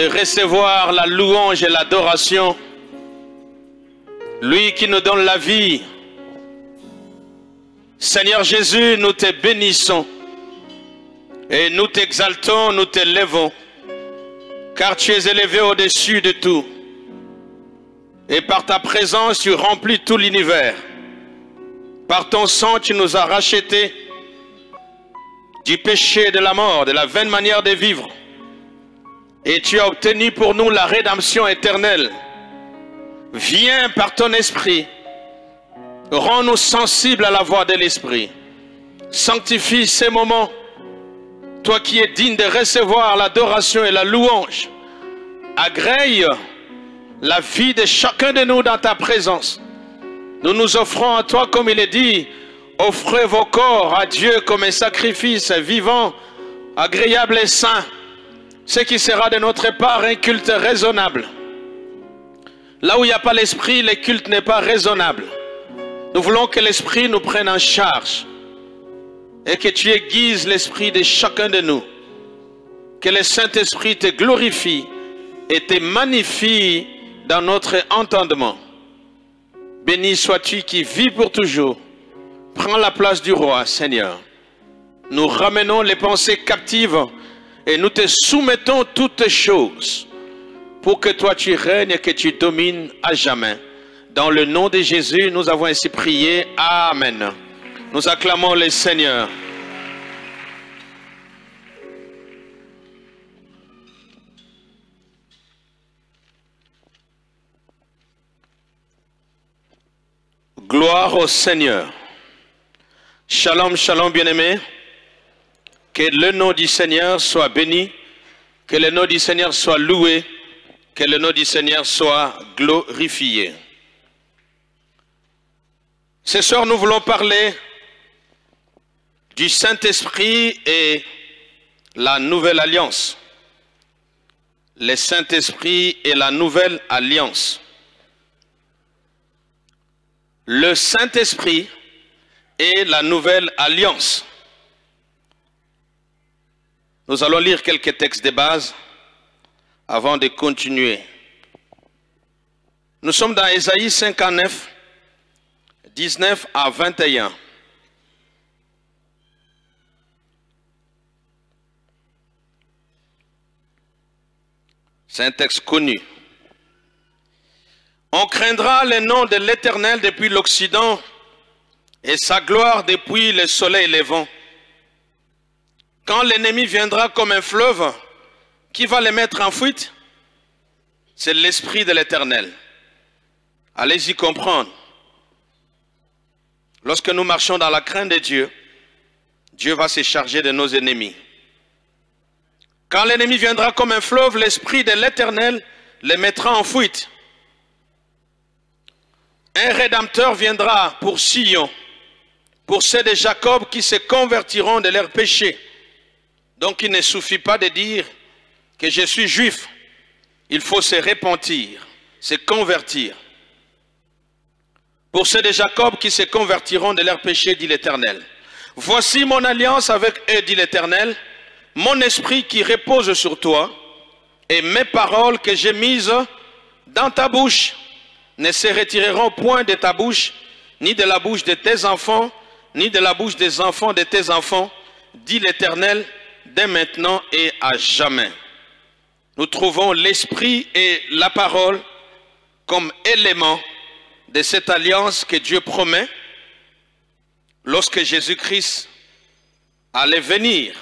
de recevoir la louange et l'adoration. Lui qui nous donne la vie. Seigneur Jésus, nous te bénissons et nous t'exaltons, nous t'élèvons, car tu es élevé au-dessus de tout. Et par ta présence, tu remplis tout l'univers. Par ton sang, tu nous as rachetés du péché et de la mort, de la vaine manière de vivre. Et tu as obtenu pour nous la rédemption éternelle. Viens par ton esprit, rends-nous sensibles à la voix de l'esprit. Sanctifie ces moments, toi qui es digne de recevoir l'adoration et la louange. Agrée la vie de chacun de nous dans ta présence. Nous nous offrons à toi comme il est dit, offrez vos corps à Dieu comme un sacrifice vivant, agréable et saint, ce qui sera de notre part un culte raisonnable. Là où il n'y a pas l'esprit, le culte n'est pas raisonnable. Nous voulons que l'esprit nous prenne en charge et que tu aiguises l'esprit de chacun de nous. Que le Saint-Esprit te glorifie et te magnifie dans notre entendement. Béni sois-tu qui vis pour toujours. Prends la place du roi, Seigneur. Nous ramenons les pensées captives et nous te soumettons toutes choses pour que toi tu règnes et que tu domines à jamais. Dans le nom de Jésus, nous avons ainsi prié. Amen. Nous acclamons le Seigneur. Gloire au Seigneur. Shalom, shalom, bien-aimés. Que le nom du Seigneur soit béni. Que le nom du Seigneur soit loué. Que le nom du Seigneur soit glorifié. Ce soir, nous voulons parler du Saint-Esprit et la Nouvelle Alliance. Le Saint-Esprit et la Nouvelle Alliance. Le Saint-Esprit et la Nouvelle Alliance. Nous allons lire quelques textes de base avant de continuer. Nous sommes dans Ésaïe 59, 19 à 21. C'est un texte connu. On craindra le nom de l'Éternel depuis l'Occident et sa gloire depuis le soleil levant. Quand l'ennemi viendra comme un fleuve, qui va le mettre en fuite? C'est l'Esprit de l'Éternel. Allez-y comprendre. Lorsque nous marchons dans la crainte de Dieu, Dieu va se charger de nos ennemis. Quand l'ennemi viendra comme un fleuve, l'Esprit de l'Éternel le mettra en fuite. Un Rédempteur viendra pour Sion, pour ceux de Jacob qui se convertiront de leurs péchés. Donc il ne suffit pas de dire que je suis juif. Il faut se repentir, se convertir. Pour ceux de Jacob qui se convertiront de leurs péchés, dit l'Éternel. Voici mon alliance avec eux, dit l'Éternel, mon esprit qui repose sur toi, et mes paroles que j'ai mises dans ta bouche ne se retireront point de ta bouche, ni de la bouche de tes enfants, ni de la bouche des enfants de tes enfants, dit l'Éternel, dès maintenant et à jamais. Nous trouvons l'esprit et la parole comme éléments de cette alliance que Dieu promet lorsque Jésus-Christ allait venir.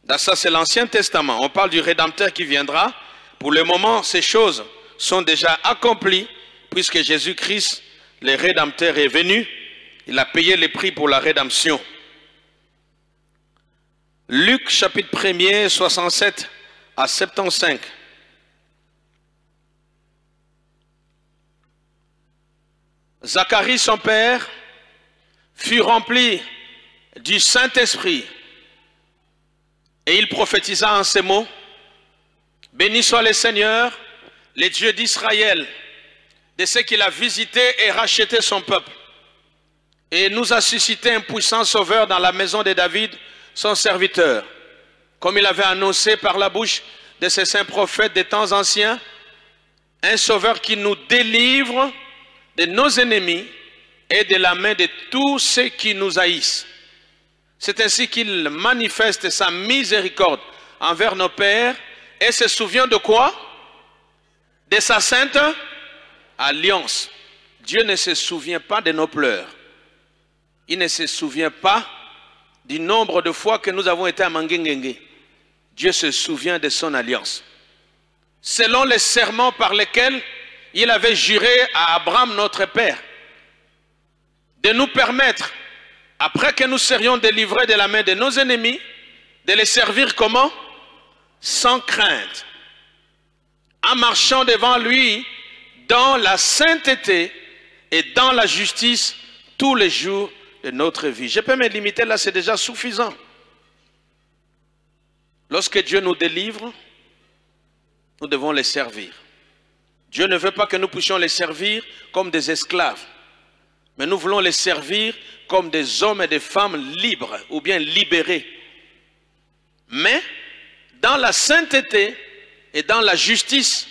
Dans ça, c'est l'Ancien Testament. On parle du Rédempteur qui viendra. Pour le moment, ces choses sont déjà accomplies puisque Jésus-Christ, le Rédempteur, est venu. Il a payé le prix pour la rédemption. Luc chapitre 1er, 67 à 75. Zacharie, son père, fut rempli du Saint-Esprit et il prophétisa en ces mots. Béni soit le Seigneur, le Dieu d'Israël, de ce qu'il a visité et racheté son peuple. Et nous a suscité un puissant sauveur dans la maison de David, son serviteur, comme il avait annoncé par la bouche de ces saints prophètes des temps anciens, un sauveur qui nous délivre de nos ennemis et de la main de tous ceux qui nous haïssent. C'est ainsi qu'il manifeste sa miséricorde envers nos pères et se souvient de quoi? De sa sainte alliance. Dieu ne se souvient pas de nos pleurs. Il ne se souvient pas du nombre de fois que nous avons été à Manguengenge. Dieu se souvient de son alliance. Selon les serments par lesquels il avait juré à Abraham, notre père, de nous permettre, après que nous serions délivrés de la main de nos ennemis, de les servir comment? Sans crainte, en marchant devant lui dans la sainteté et dans la justice tous les jours de notre vie. Je peux me limiter là, c'est déjà suffisant. Lorsque Dieu nous délivre, nous devons les servir. Dieu ne veut pas que nous puissions les servir comme des esclaves, mais nous voulons les servir comme des hommes et des femmes libres ou bien libérés. Mais dans la sainteté et dans la justice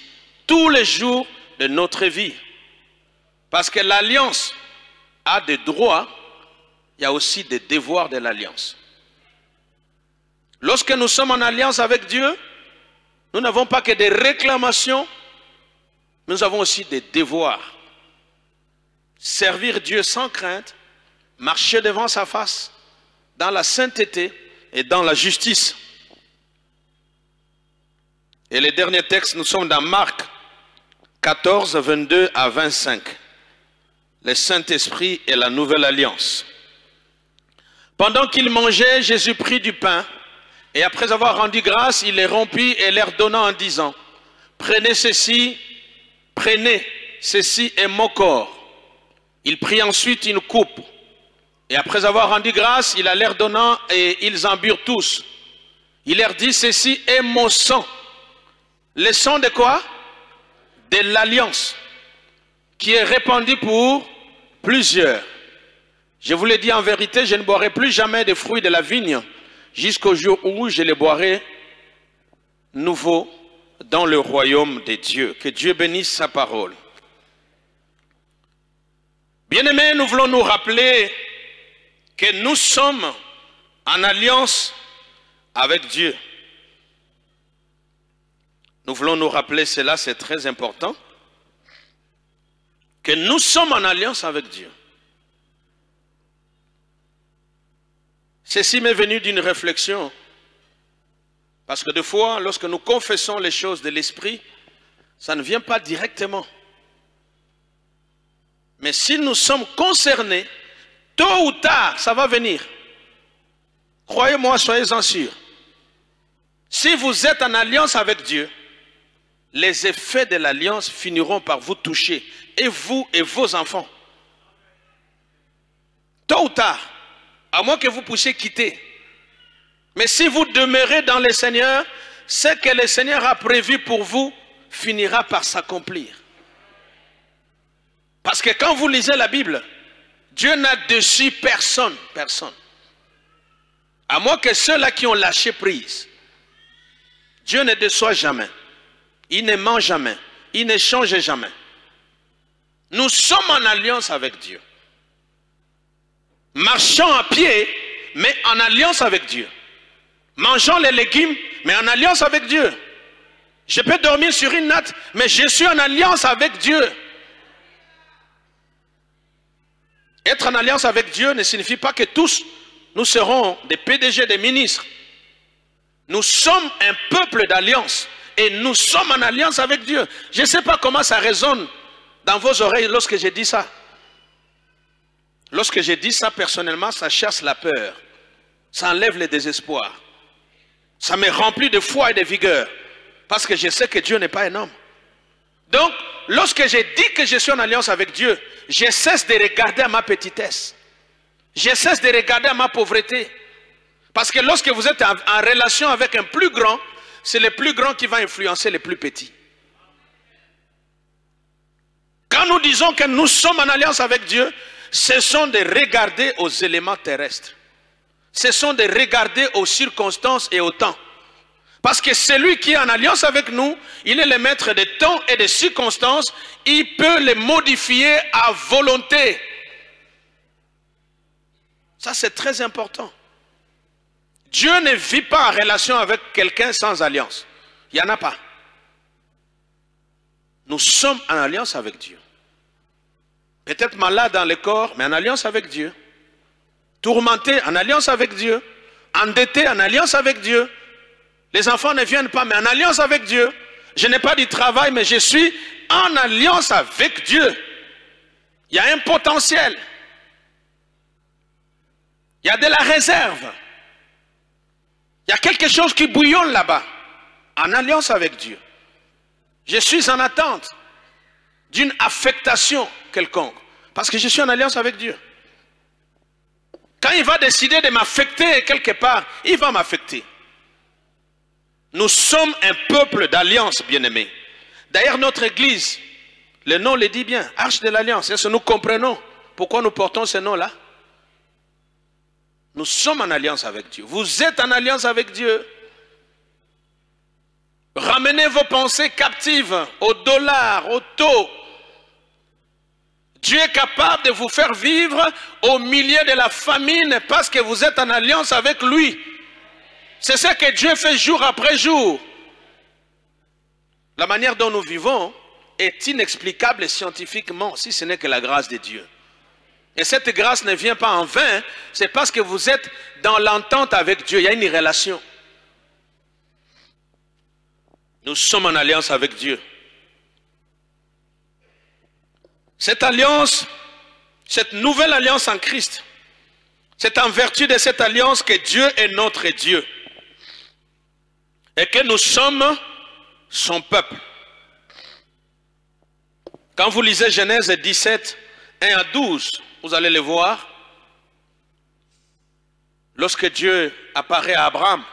tous les jours de notre vie. Parce que l'alliance a des droits, il y a aussi des devoirs de l'alliance. Lorsque nous sommes en alliance avec Dieu, nous n'avons pas que des réclamations, nous avons aussi des devoirs. Servir Dieu sans crainte, marcher devant sa face, dans la sainteté et dans la justice. Et les derniers textes, nous sommes dans Marc 14, 22 à 25. Le Saint-Esprit et la nouvelle alliance. Pendant qu'ils mangeaient, Jésus prit du pain, et après avoir rendu grâce, il les rompit et leur donna en disant, prenez ceci est mon corps. Il prit ensuite une coupe, et après avoir rendu grâce, il la leur donna, et ils en burent tous. Il leur dit, ceci est mon sang. Le sang de quoi? De l'alliance, qui est répandu pour plusieurs. Je vous l'ai dit en vérité, je ne boirai plus jamais des fruits de la vigne, jusqu'au jour où je les boirai nouveau dans le royaume de Dieu. Que Dieu bénisse sa parole. Bien-aimés, nous voulons nous rappeler que nous sommes en alliance avec Dieu. Nous voulons nous rappeler cela, c'est très important. Que nous sommes en alliance avec Dieu. Ceci m'est venu d'une réflexion. Parce que des fois, lorsque nous confessons les choses de l'esprit, ça ne vient pas directement. Mais si nous sommes concernés, tôt ou tard, ça va venir. Croyez-moi, soyez-en sûrs. Si vous êtes en alliance avec Dieu, les effets de l'alliance finiront par vous toucher, et vous et vos enfants. Tôt ou tard, à moins que vous puissiez quitter. Mais si vous demeurez dans le Seigneur, ce que le Seigneur a prévu pour vous finira par s'accomplir. Parce que quand vous lisez la Bible, Dieu n'a déçu personne. Personne. À moins que ceux-là qui ont lâché prise. Dieu ne déçoit jamais. Il ne ment jamais. Il ne change jamais. Nous sommes en alliance avec Dieu. Marchons à pied, mais en alliance avec Dieu. Mangeons les légumes, mais en alliance avec Dieu. Je peux dormir sur une natte, mais je suis en alliance avec Dieu. Être en alliance avec Dieu ne signifie pas que tous nous serons des PDG, des ministres. Nous sommes un peuple d'alliance et nous sommes en alliance avec Dieu. Je ne sais pas comment ça résonne dans vos oreilles lorsque je dis ça. Lorsque je dis ça personnellement, ça chasse la peur. Ça enlève le désespoir. Ça me remplit de foi et de vigueur. Parce que je sais que Dieu n'est pas un homme. Donc, lorsque je dis que je suis en alliance avec Dieu, je cesse de regarder à ma petitesse. Je cesse de regarder à ma pauvreté. Parce que lorsque vous êtes en relation avec un plus grand, c'est le plus grand qui va influencer les plus petits. Quand nous disons que nous sommes en alliance avec Dieu, ce sont de regarder aux éléments terrestres. Ce sont de regarder aux circonstances et au temps. Parce que celui qui est en alliance avec nous, il est le maître des temps et des circonstances. Il peut les modifier à volonté. Ça, c'est très important. Dieu ne vit pas en relation avec quelqu'un sans alliance. Il n'y en a pas. Nous sommes en alliance avec Dieu. Peut-être malade dans le corps, mais en alliance avec Dieu. Tourmenté, en alliance avec Dieu. Endetté, en alliance avec Dieu. Les enfants ne viennent pas, mais en alliance avec Dieu. Je n'ai pas du travail, mais je suis en alliance avec Dieu. Il y a un potentiel. Il y a de la réserve. Il y a quelque chose qui bouillonne là-bas. En alliance avec Dieu. Je suis en attente d'une affectation quelconque. Parce que je suis en alliance avec Dieu. Quand il va décider de m'affecter quelque part, il va m'affecter. Nous sommes un peuple d'alliance, bien-aimés. D'ailleurs, notre église, le nom le dit bien, Arche de l'Alliance. Est-ce que nous comprenons pourquoi nous portons ce nom-là? Nous sommes en alliance avec Dieu. Vous êtes en alliance avec Dieu. Ramenez vos pensées captives au dollar, au taux. Dieu est capable de vous faire vivre au milieu de la famine parce que vous êtes en alliance avec lui. C'est ce que Dieu fait jour après jour. La manière dont nous vivons est inexplicable scientifiquement si ce n'est que la grâce de Dieu. Et cette grâce ne vient pas en vain, c'est parce que vous êtes dans l'entente avec Dieu. Il y a une relation. Nous sommes en alliance avec Dieu. Cette alliance, cette nouvelle alliance en Christ, c'est en vertu de cette alliance que Dieu est notre Dieu. Et que nous sommes son peuple. Quand vous lisez Genèse 17, 1 à 12, vous allez le voir. Lorsque Dieu apparaît à Abraham,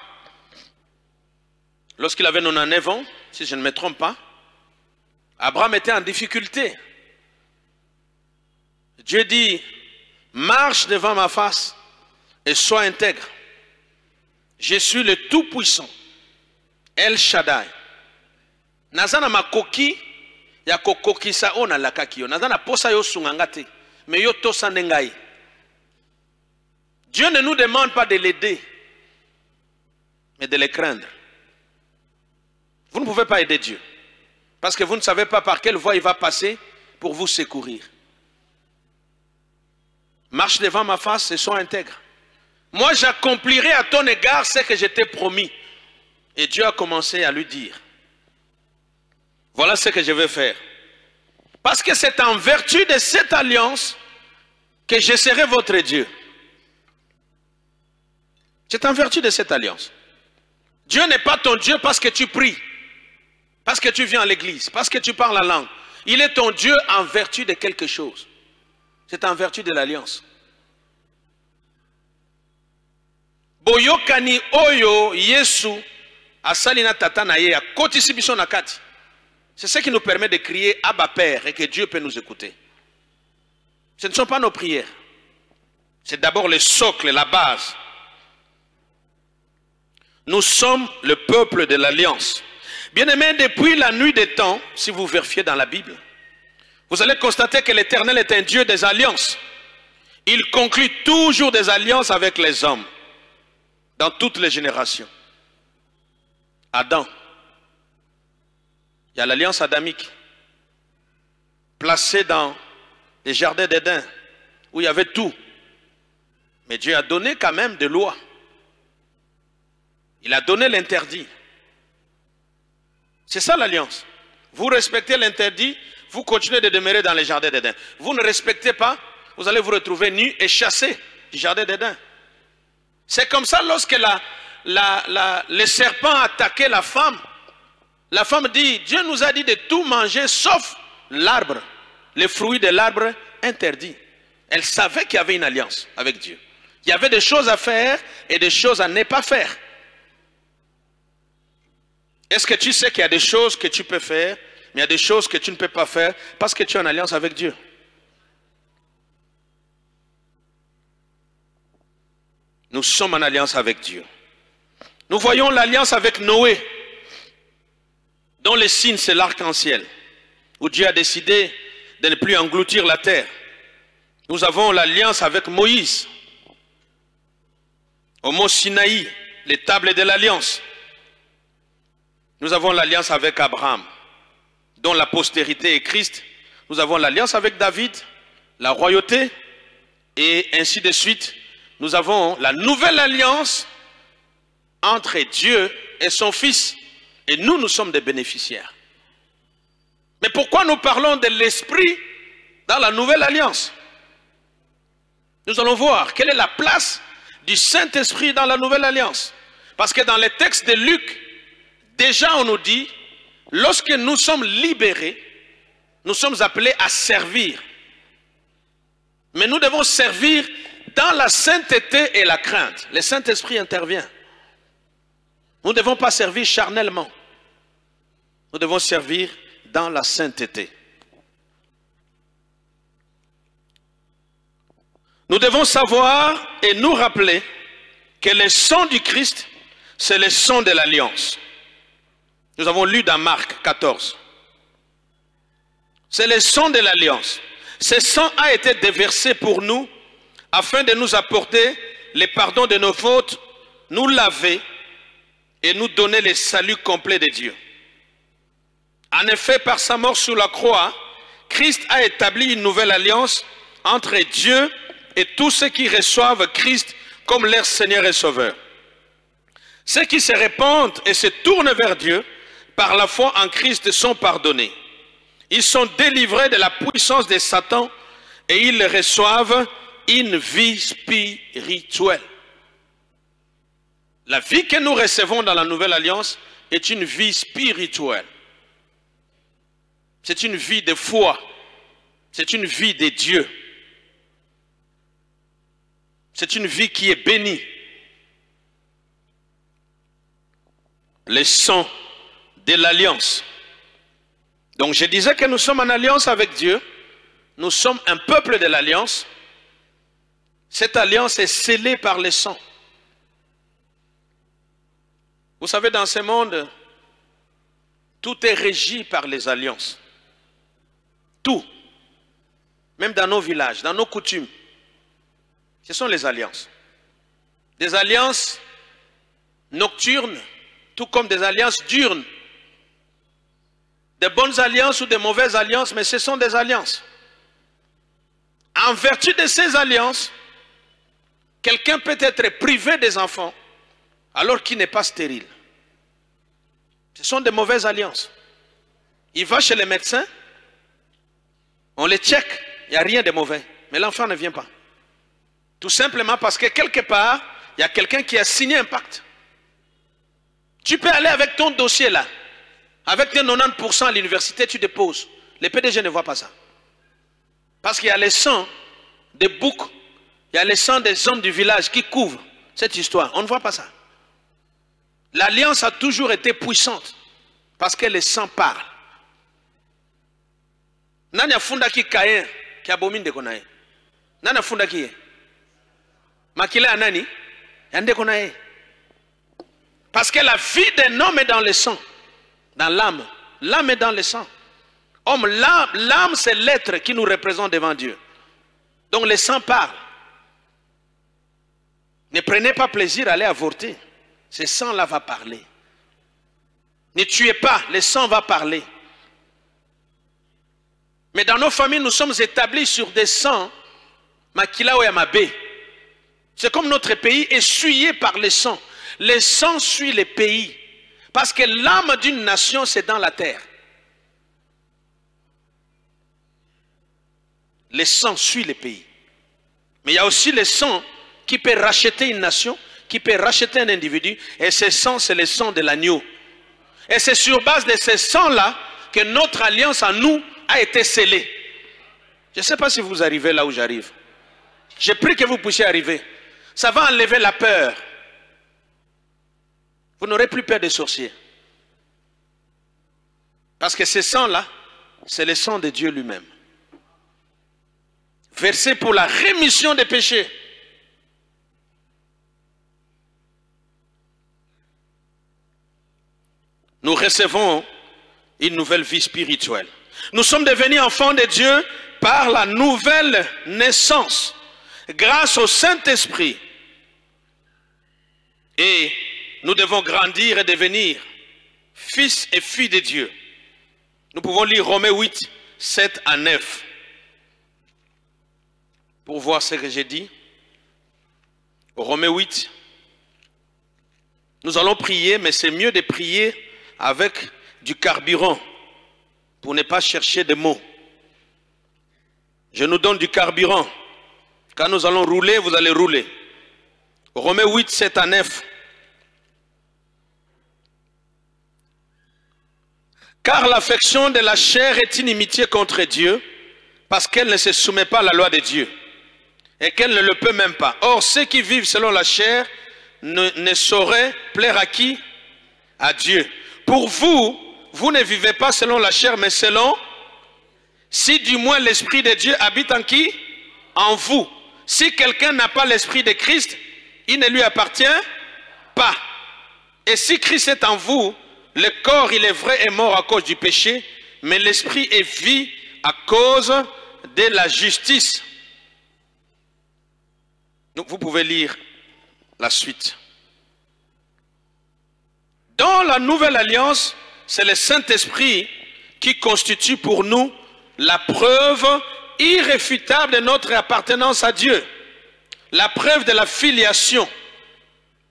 lorsqu'il avait 99 ans, si je ne me trompe pas, Abraham était en difficulté. Dieu dit, marche devant ma face et sois intègre. Je suis le Tout-Puissant, El Shaddai. Nazana makoki ya kokokisa ona lakakio. Nazana posa yo sungangate, mais yo tosa nengai. Dieu ne nous demande pas de l'aider, mais de le craindre. Vous ne pouvez pas aider Dieu, parce que vous ne savez pas par quelle voie il va passer pour vous secourir. Marche devant ma face et sois intègre. Moi, j'accomplirai à ton égard ce que je t'ai promis. Et Dieu a commencé à lui dire, voilà ce que je vais faire. Parce que c'est en vertu de cette alliance que je serai votre Dieu. C'est en vertu de cette alliance. Dieu n'est pas ton Dieu parce que tu pries, parce que tu viens à l'église, parce que tu parles la langue. Il est ton Dieu en vertu de quelque chose. C'est en vertu de l'alliance. Boyokani oyo Yesu asalina tata na ye akotisi biso na kati. C'est ce qui nous permet de crier Abba Père et que Dieu peut nous écouter. Ce ne sont pas nos prières. C'est d'abord le socle, la base. Nous sommes le peuple de l'alliance. Bien-aimés, depuis la nuit des temps, si vous vérifiez dans la Bible, vous allez constater que l'Éternel est un Dieu des alliances. Il conclut toujours des alliances avec les hommes, dans toutes les générations. Adam, il y a l'alliance adamique, placée dans les jardins d'Éden, où il y avait tout. Mais Dieu a donné quand même des lois. Il a donné l'interdit. C'est ça l'alliance. Vous respectez l'interdit, vous continuez de demeurer dans les jardins d'Éden. Vous ne respectez pas, vous allez vous retrouver nus et chassés du jardin d'Éden. C'est comme ça lorsque le serpent a attaqué la femme dit, Dieu nous a dit de tout manger sauf l'arbre, les fruits de l'arbre interdit. Elle savait qu'il y avait une alliance avec Dieu. Il y avait des choses à faire et des choses à ne pas faire. Est-ce que tu sais qu'il y a des choses que tu peux faire, mais il y a des choses que tu ne peux pas faire parce que tu es en alliance avec Dieu? Nous sommes en alliance avec Dieu. Nous voyons l'alliance avec Noé, dont le signe c'est l'arc-en-ciel, où Dieu a décidé de ne plus engloutir la terre. Nous avons l'alliance avec Moïse, au mont Sinaï, les tables de l'alliance. Nous avons l'alliance avec Abraham, dont la postérité est Christ. Nous avons l'alliance avec David, la royauté, et ainsi de suite. Nous avons la nouvelle alliance entre Dieu et son Fils. Et nous, nous sommes des bénéficiaires. Mais pourquoi nous parlons de l'Esprit dans la nouvelle alliance? Nous allons voir quelle est la place du Saint-Esprit dans la nouvelle alliance. Parce que dans les textes de Luc, déjà on nous dit, lorsque nous sommes libérés, nous sommes appelés à servir. Mais nous devons servir dans la sainteté et la crainte. Le Saint-Esprit intervient. Nous ne devons pas servir charnellement. Nous devons servir dans la sainteté. Nous devons savoir et nous rappeler que le sang du Christ, c'est le sang de l'alliance. Nous avons lu dans Marc 14. C'est le sang de l'alliance. Ce sang a été déversé pour nous afin de nous apporter le pardon de nos fautes, nous laver et nous donner le salut complet de Dieu. En effet, par sa mort sur la croix, Christ a établi une nouvelle alliance entre Dieu et tous ceux qui reçoivent Christ comme leur Seigneur et Sauveur. Ceux qui se répandent et se tournent vers Dieu par la foi en Christ sont pardonnés. Ils sont délivrés de la puissance de Satan et ils reçoivent une vie spirituelle. La vie que nous recevons dans la nouvelle alliance est une vie spirituelle. C'est une vie de foi. C'est une vie de Dieu. C'est une vie qui est bénie. Le sang de l'alliance. Donc je disais que nous sommes en alliance avec Dieu. Nous sommes un peuple de l'alliance. Cette alliance est scellée par le sang. Vous savez, dans ce monde, tout est régi par les alliances. Tout. Même dans nos villages, dans nos coutumes. Ce sont les alliances. Des alliances nocturnes, tout comme des alliances diurnes. Des bonnes alliances ou des mauvaises alliances, mais ce sont des alliances. En vertu de ces alliances, quelqu'un peut être privé des enfants alors qu'il n'est pas stérile. Ce sont des mauvaises alliances. Il va chez les médecins, on les check, il n'y a rien de mauvais, mais l'enfant ne vient pas. Tout simplement parce que quelque part, il y a quelqu'un qui a signé un pacte. Tu peux aller avec ton dossier là, avec tes 90% à l'université, tu déposes. Les PDG ne voient pas ça. Parce qu'il y a les sangs des boucs, il y a les sangs des hommes du village qui couvrent cette histoire. On ne voit pas ça. L'alliance a toujours été puissante parce que le sang parle. Nani afunda ki Caïn qui abomine de konae. Nani afunda ki Makila anani yande konae. Parce que la vie d'un homme est dans le sang, dans l'âme. L'âme est dans le sang. Homme, l'âme c'est l'être qui nous représente devant Dieu. Donc le sang parle. Ne prenez pas plaisir à aller avorter. Ce sang-là va parler. Ne tuez pas, le sang va parler. Mais dans nos familles, nous sommes établis sur des sangs, Makila ou Yamabe. C'est comme notre pays essuyé par le sang. Le sang suit les pays. Parce que l'âme d'une nation, c'est dans la terre. Le sang suit les pays. Mais il y a aussi le sang qui peut racheter une nation, qui peut racheter un individu. Et ce sang, c'est le sang de l'agneau. Et c'est sur base de ce sang-là que notre alliance en nous a été scellée. Je ne sais pas si vous arrivez là où j'arrive. Je prie que vous puissiez arriver. Ça va enlever la peur. Vous n'aurez plus peur des sorciers. Parce que ce sang-là, c'est le sang de Dieu lui-même. Versé pour la rémission des péchés. nous recevons une nouvelle vie spirituelle. Nous sommes devenus enfants de Dieu par la nouvelle naissance, grâce au Saint-Esprit. Et nous devons grandir et devenir fils et filles de Dieu. Nous pouvons lire Romains 8, 7 à 9. Pour voir ce que j'ai dit. Romains 8. Nous allons prier, mais c'est mieux de prier avec du carburant pour ne pas chercher de mots. Je nous donne du carburant. Quand nous allons rouler, vous allez rouler. Romains 8, 7 à 9. Car l'affection de la chair est inimitié contre Dieu, parce qu'elle ne se soumet pas à la loi de Dieu, et qu'elle ne le peut même pas. Or, ceux qui vivent selon la chair ne sauraient plaire à qui? À Dieu. Pour vous, vous ne vivez pas selon la chair, mais selon... Si du moins l'Esprit de Dieu habite en qui? En vous. Si quelqu'un n'a pas l'Esprit de Christ, il ne lui appartient pas. Et si Christ est en vous, le corps, il est vrai, est mort à cause du péché, mais l'Esprit est vie à cause de la justice. Donc vous pouvez lire la suite. Dans la nouvelle alliance, c'est le Saint-Esprit qui constitue pour nous la preuve irréfutable de notre appartenance à Dieu. La preuve de la filiation.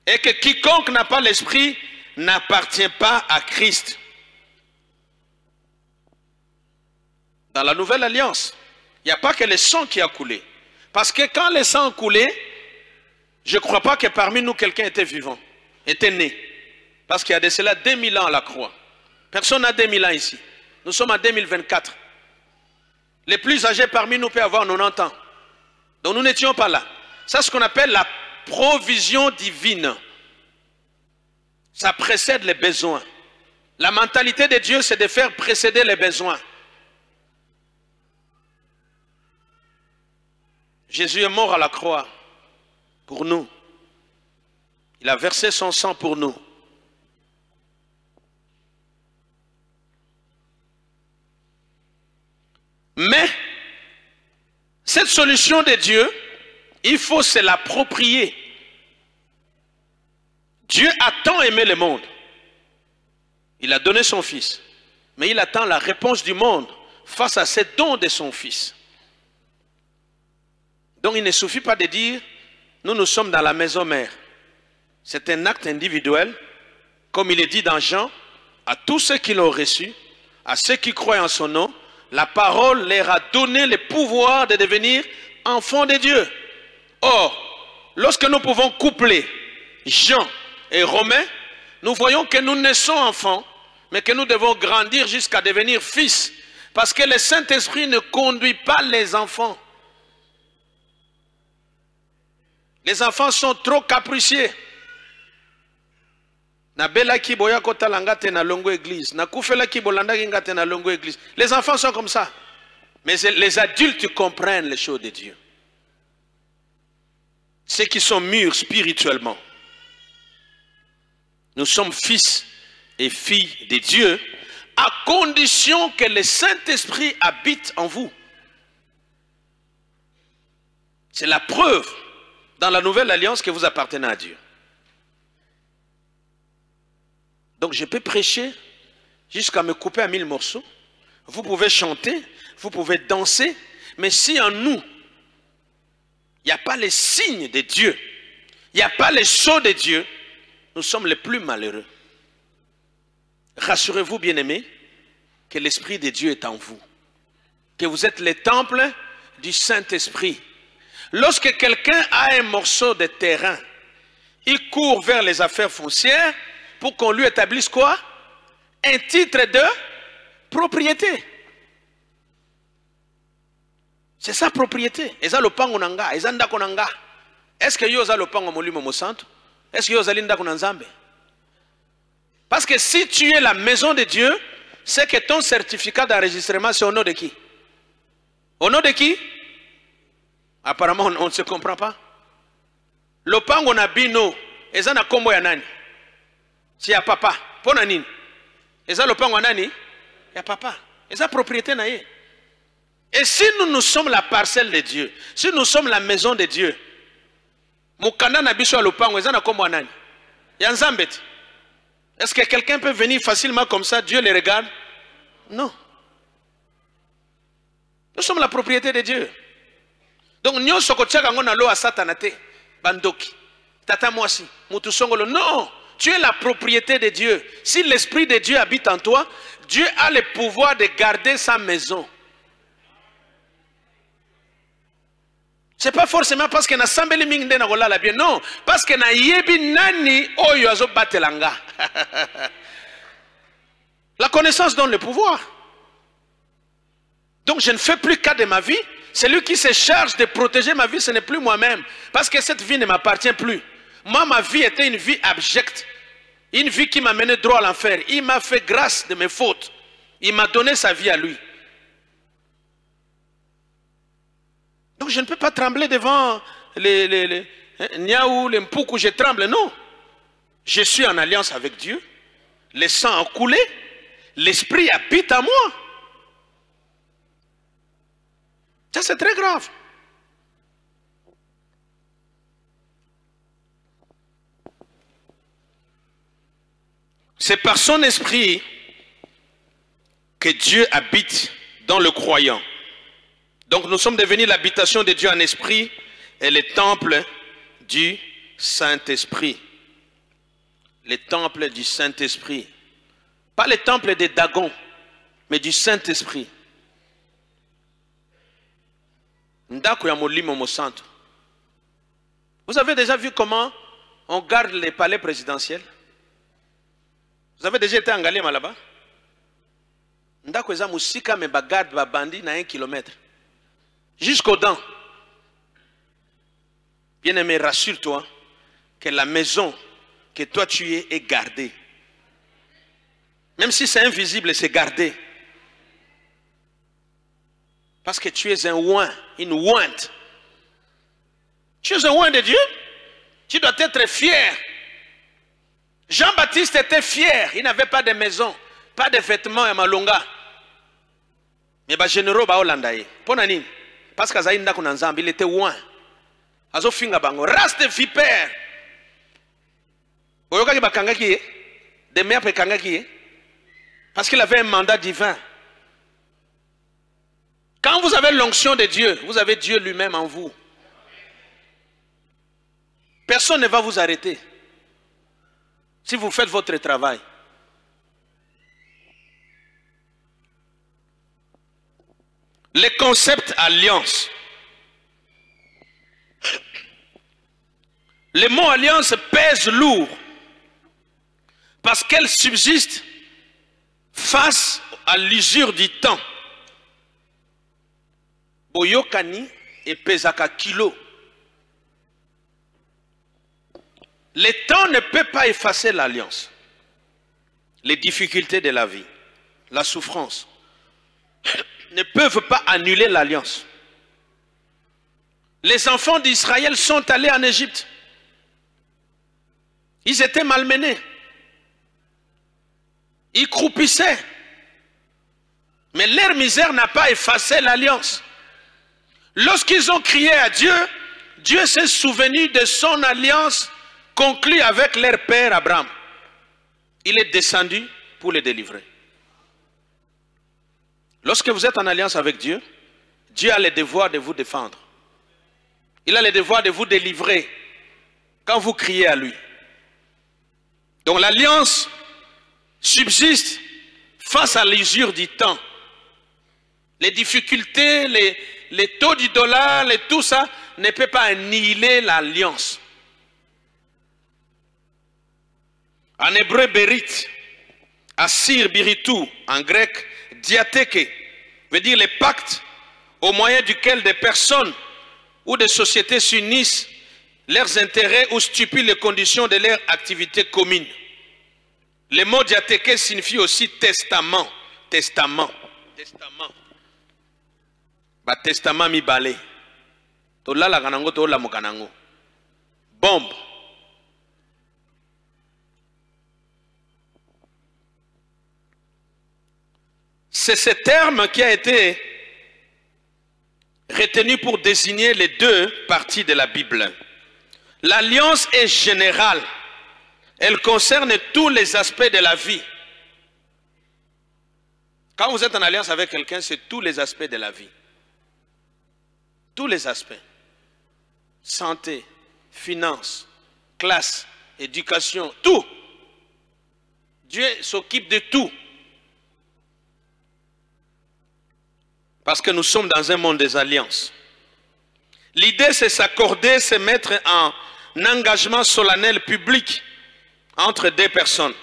Et que quiconque n'a pas l'Esprit n'appartient pas à Christ. Dans la nouvelle alliance, il n'y a pas que le sang qui a coulé. Parce que quand le sang a coulé, je ne crois pas que parmi nous quelqu'un était vivant, était né. Parce qu'il y a de cela 2000 ans à la croix. Personne n'a 2000 ans ici. Nous sommes en 2024. Les plus âgés parmi nous peuvent avoir 90 ans. Donc nous n'étions pas là. C'est ce qu'on appelle la provision divine. Ça précède les besoins. La mentalité de Dieu, c'est de faire précéder les besoins. Jésus est mort à la croix pour nous. Il a versé son sang pour nous. Mais cette solution de Dieu, il faut se l'approprier. Dieu a tant aimé le monde. Il a donné son Fils. Mais il attend la réponse du monde face à ces dons de son Fils. Donc il ne suffit pas de dire, nous sommes dans la maison mère. C'est un acte individuel, comme il est dit dans Jean, à tous ceux qui l'ont reçu, à ceux qui croient en son nom, la parole leur a donné le pouvoir de devenir enfants de Dieu. Or, lorsque nous pouvons coupler Jean et Romains, nous voyons que nous naissons enfants, mais que nous devons grandir jusqu'à devenir fils. Parce que le Saint-Esprit ne conduit pas les enfants. Les enfants sont trop capricieux. Les enfants sont comme ça. Mais les adultes comprennent les choses de Dieu. Ceux qui sont mûrs spirituellement. Nous sommes fils et filles de Dieu à condition que le Saint-Esprit habite en vous. C'est la preuve dans la nouvelle alliance que vous appartenez à Dieu. Donc je peux prêcher jusqu'à me couper à 1000 morceaux. Vous pouvez chanter, vous pouvez danser, mais si en nous, il n'y a pas les signes de Dieu, il n'y a pas les sceaux de Dieu, nous sommes les plus malheureux. Rassurez-vous, bien-aimés, que l'Esprit de Dieu est en vous. Que vous êtes le temple du Saint-Esprit. Lorsque quelqu'un a un morceau de terrain, il court vers les affaires foncières pour qu'on lui établisse quoi? Un titre de propriété. C'est sa propriété. Est-ce que yoza lopango molimo mosanto? Est-ce que yoza linda kunanzambe? Parce que si tu es la maison de Dieu, c'est que ton certificat d'enregistrement, c'est au nom de qui? Au nom de qui? Apparemment, on ne se comprend pas. Lopango na bino, ezana kombo ya nani? Si ya papa, pona nini? Et ça, le pan nani? Il y a papa. Et ça, propriété naïe. Et si nous sommes la parcelle de Dieu, si nous sommes la maison de Dieu, Mukanda na biso le pan, ezana comme nani? Yanzambet. Est-ce que quelqu'un peut venir facilement comme ça, Dieu les regarde? Non. Nous sommes la propriété de Dieu. Donc, nous sommes à Satanate, Bandoki, Tata Mwasi, Mutusongolo. Non, tu es la propriété de Dieu. Si l'Esprit de Dieu habite en toi, Dieu a le pouvoir de garder sa maison. Ce n'est pas forcément parce que na sambeli mingde na gola la bien. Non, parce que na yebi nani oyo azo batelanga. La connaissance donne le pouvoir. Donc je ne fais plus cas de ma vie. Celui qui se charge de protéger ma vie, ce n'est plus moi-même. Parce que cette vie ne m'appartient plus. Moi, ma vie était une vie abjecte. Une vie qui m'a mené droit à l'enfer. Il m'a fait grâce de mes fautes. Il m'a donné sa vie à lui. Donc je ne peux pas trembler devant les Niaou, les Mpoukou, je tremble. Non. Je suis en alliance avec Dieu. Le sang a coulé. L'esprit habite à moi. Ça, c'est très grave. C'est par son esprit que Dieu habite dans le croyant. Donc nous sommes devenus l'habitation de Dieu en esprit et le temple du Saint-Esprit. Le temple du Saint-Esprit. Pas le temple des Dagon, mais du Saint-Esprit. Vous avez déjà vu comment on garde les palais présidentiels? Vous avez déjà été en Galema là-bas? Ndako eza musika me bagarde ba bandi na 1 kilomètre. Jusqu'aux dents. Bien-aimé, rassure-toi que la maison que toi tu es gardée. Même si c'est invisible, c'est gardé. Parce que tu es un oint, une ointe. Tu es un oint de Dieu. Tu dois être fier. Jean-Baptiste était fier. Il n'avait pas de maison, pas de vêtements et malonga. Mais les généraux ba Hollande. Ponani. Parce qu'il était oint. Azo finga bango. Race de vipère. Oyoka ki bakanga ki de mer pe kanga ki. Parce qu'il avait un mandat divin. Quand vous avez l'onction de Dieu, vous avez Dieu lui-même en vous. Personne ne va vous arrêter. Si vous faites votre travail. Le concept alliance. Le mot alliance pèse lourd. Parce qu'elle subsiste face à l'usure du temps. Boyokani et pesaka kilo. Le temps ne peut pas effacer l'alliance. Les difficultés de la vie, la souffrance, ne peuvent pas annuler l'alliance. Les enfants d'Israël sont allés en Égypte. Ils étaient malmenés. Ils croupissaient. Mais leur misère n'a pas effacé l'alliance. Lorsqu'ils ont crié à Dieu, Dieu s'est souvenu de son alliance conclue avec leur père Abraham. Il est descendu pour les délivrer. Lorsque vous êtes en alliance avec Dieu, Dieu a le devoir de vous défendre. Il a le devoir de vous délivrer quand vous criez à lui. Donc l'alliance subsiste face à l'usure du temps. Les difficultés, les taux du dollar, tout ça ne peut pas annihiler l'alliance. En hébreu, Berit, Assir, Biritou, en grec, Diatheke, veut dire les pactes au moyen duquel des personnes ou des sociétés s'unissent leurs intérêts ou stipulent les conditions de leur activité commune. Le mot Diatheke signifie aussi testament. Testament. Testament. Ba testament mi balé. To la kanango to la mokanango. Bombe. c'est ce terme qui a été retenu pour désigner les deux parties de la Bible. L'alliance est générale. Elle concerne tous les aspects de la vie. Quand vous êtes en alliance avec quelqu'un, c'est tous les aspects de la vie. Tous les aspects. Santé, finances, classe, éducation, tout. Dieu s'occupe de tout. Parce que nous sommes dans un monde des alliances. L'idée, c'est s'accorder, c'est mettre en engagement solennel public entre deux personnes.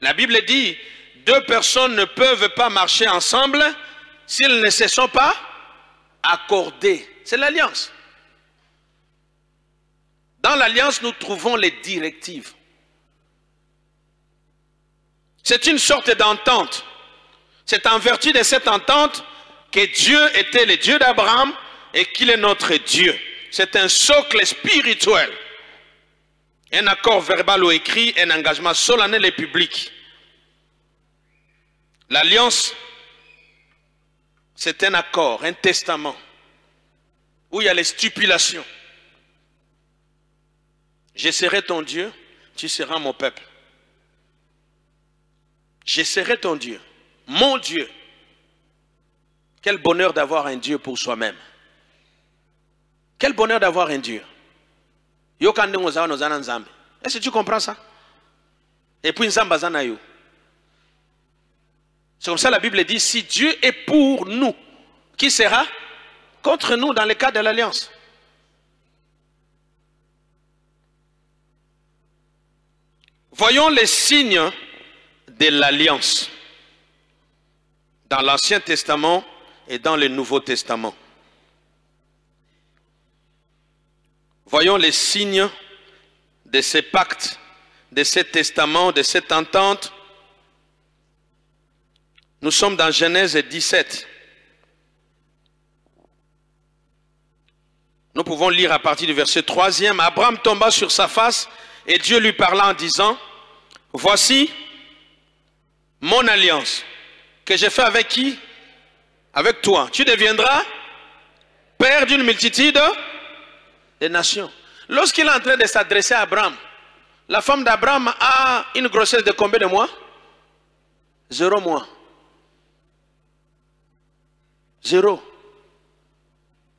La Bible dit, deux personnes ne peuvent pas marcher ensemble s'ils ne se sont pas accordés. C'est l'alliance. Dans l'alliance, nous trouvons les directives. C'est une sorte d'entente. C'est en vertu de cette entente que Dieu était le Dieu d'Abraham et qu'il est notre Dieu. C'est un socle spirituel. Un accord verbal ou écrit, un engagement solennel et public. L'alliance, c'est un accord, un testament, où il y a les stipulations. Je serai ton Dieu, tu seras mon peuple. Je serai ton Dieu, mon Dieu. Quel bonheur d'avoir un Dieu pour soi-même. Quel bonheur d'avoir un Dieu. Est-ce que tu comprends ça? Et puis c'est comme ça la Bible dit, si Dieu est pour nous, qui sera contre nous dans le cadre de l'alliance? Voyons les signes de l'alliance dans l'Ancien Testament et dans le Nouveau Testament. Voyons les signes de ces pactes, de ces testaments, de cette entente. Nous sommes dans Genèse 17. Nous pouvons lire à partir du verset 3e. Abraham tomba sur sa face et Dieu lui parla en disant, voici mon alliance que j'ai fait avec qui? Avec toi. Tu deviendras père d'une multitude de nations. Lorsqu'il est en train de s'adresser à Abraham, la femme d'Abraham a une grossesse de combien de mois? 0 mois. 0.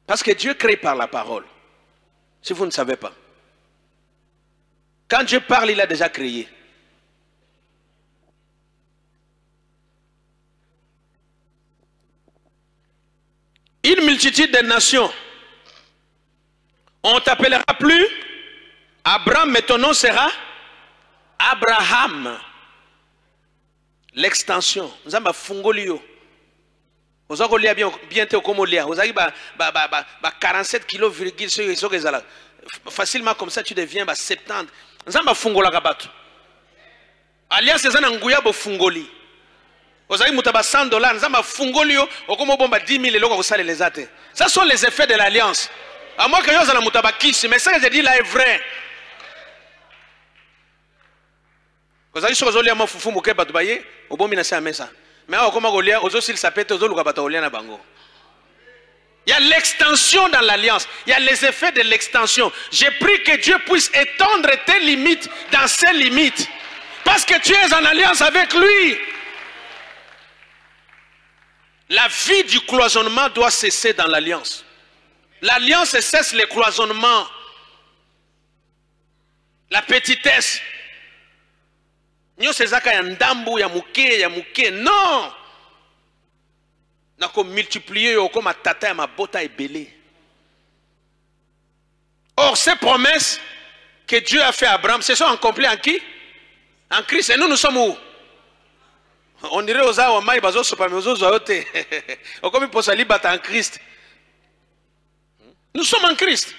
Parce que Dieu crée par la parole. Si vous ne savez pas. Quand Dieu parle, il a déjà créé. Une multitude de nations. On ne t'appellera plus Abraham, mais ton nom sera Abraham. L'extension. Nous avons fungolio. Vous avez bien comme vous avez 47 kg, facilement comme ça tu deviens 70. Nous avons fungola kabatu. Alias c'est un nguya bo fungoli. Vous avez mutaba $100, nous avons fungolio, okomo bomba 10 000 eloko kusale les ate. Ça sont les effets de l'alliance. À moi que yo zala mutaba kisi, mais ça que je dis là est vrai. Vous avez chose olia mo fufu mukeba tubaye, obomi na sa mesa. Mais il y a l'extension dans l'alliance. Il y a les effets de l'extension. J'ai pris que Dieu puisse étendre tes limites dans ses limites. Parce que tu es en alliance avec lui. La vie du cloisonnement doit cesser dans l'alliance. L'alliance cesse les cloisonnements. La petitesse. Non. N'a comme multiplier comme tata ma bota est belé. Or ces promesses que Dieu a fait à Abraham, ce sont accomplies en qui? En Christ. Et nous sommes où? On dirait aux gens maï bazo sopa mais aux autres comme il peut s'allier en Christ. Nous sommes en Christ.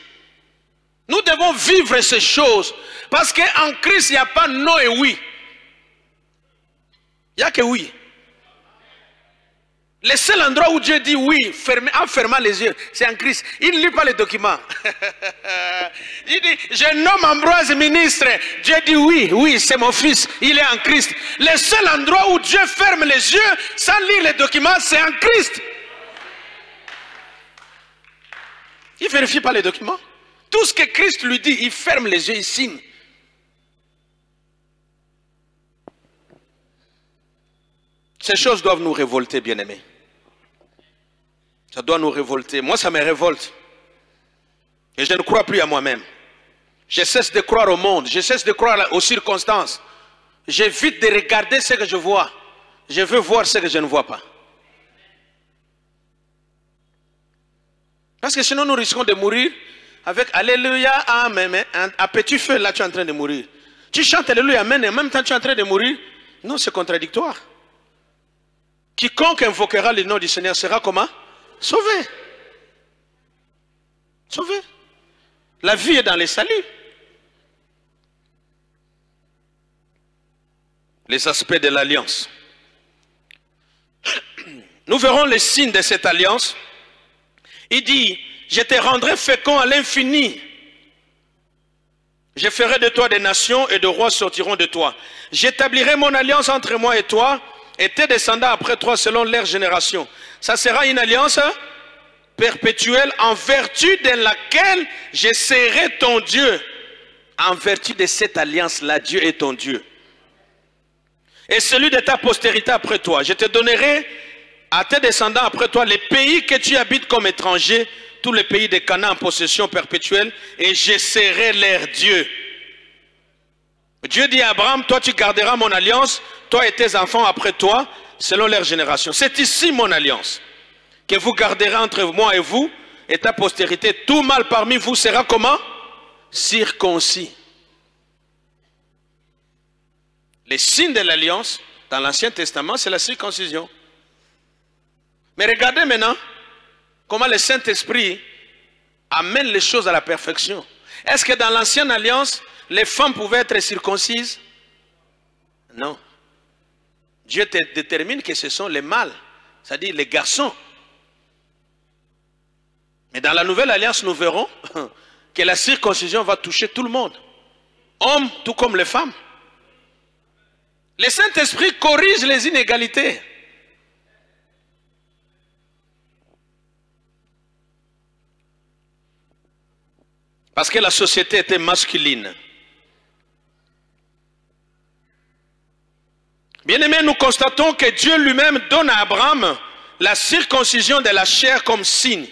Nous devons vivre ces choses parce qu'en Christ il n'y a pas non et oui. Il n'y a que oui. Le seul endroit où Dieu dit oui, en fermant les yeux, c'est en Christ. Il ne lit pas les documents. Il dit, je nomme Ambroise ministre. Dieu dit oui, oui, c'est mon fils. Il est en Christ. Le seul endroit où Dieu ferme les yeux sans lire les documents, c'est en Christ. Il ne vérifie pas les documents. Tout ce que Christ lui dit, il ferme les yeux, il signe. Ces choses doivent nous révolter, bien-aimés. Ça doit nous révolter. Moi, ça me révolte. Et je ne crois plus à moi-même. Je cesse de croire au monde. Je cesse de croire aux circonstances. J'évite de regarder ce que je vois. Je veux voir ce que je ne vois pas. Parce que sinon, nous risquons de mourir avec Alléluia, Amen. À petit feu, là, tu es en train de mourir. Tu chantes Alléluia, Amen, et en même temps, tu es en train de mourir. Non, c'est contradictoire. Quiconque invoquera le nom du Seigneur sera comment? Sauvé. Sauvé. La vie est dans les saluts. Les aspects de l'alliance. Nous verrons les signes de cette alliance. Il dit, je te rendrai fécond à l'infini. Je ferai de toi des nations et de rois sortiront de toi. J'établirai mon alliance entre moi et toi et tes descendants après toi selon leur génération. Ça sera une alliance perpétuelle en vertu de laquelle je serai ton Dieu. En vertu de cette alliance-là, Dieu est ton Dieu. Et celui de ta postérité après toi. Je te donnerai à tes descendants après toi les pays que tu habites comme étranger, tous les pays de Canaan en possession perpétuelle, et je serai leur Dieu. Dieu dit à Abraham, toi tu garderas mon alliance, toi et tes enfants après toi, selon leur génération. C'est ici mon alliance, que vous garderez entre moi et vous, et ta postérité. Tout mâle parmi vous sera comment? Circoncis. Les signes de l'alliance, dans l'Ancien Testament, c'est la circoncision. Mais regardez maintenant, comment le Saint-Esprit amène les choses à la perfection. Est-ce que dans l'Ancienne Alliance, les femmes pouvaient être circoncises? Non. Dieu détermine que ce sont les mâles, c'est-à-dire les garçons. Mais dans la Nouvelle Alliance, nous verrons que la circoncision va toucher tout le monde. Hommes tout comme les femmes. Le Saint-Esprit corrige les inégalités. Parce que la société était masculine. Bien-aimés, nous constatons que Dieu lui-même donne à Abraham la circoncision de la chair comme signe.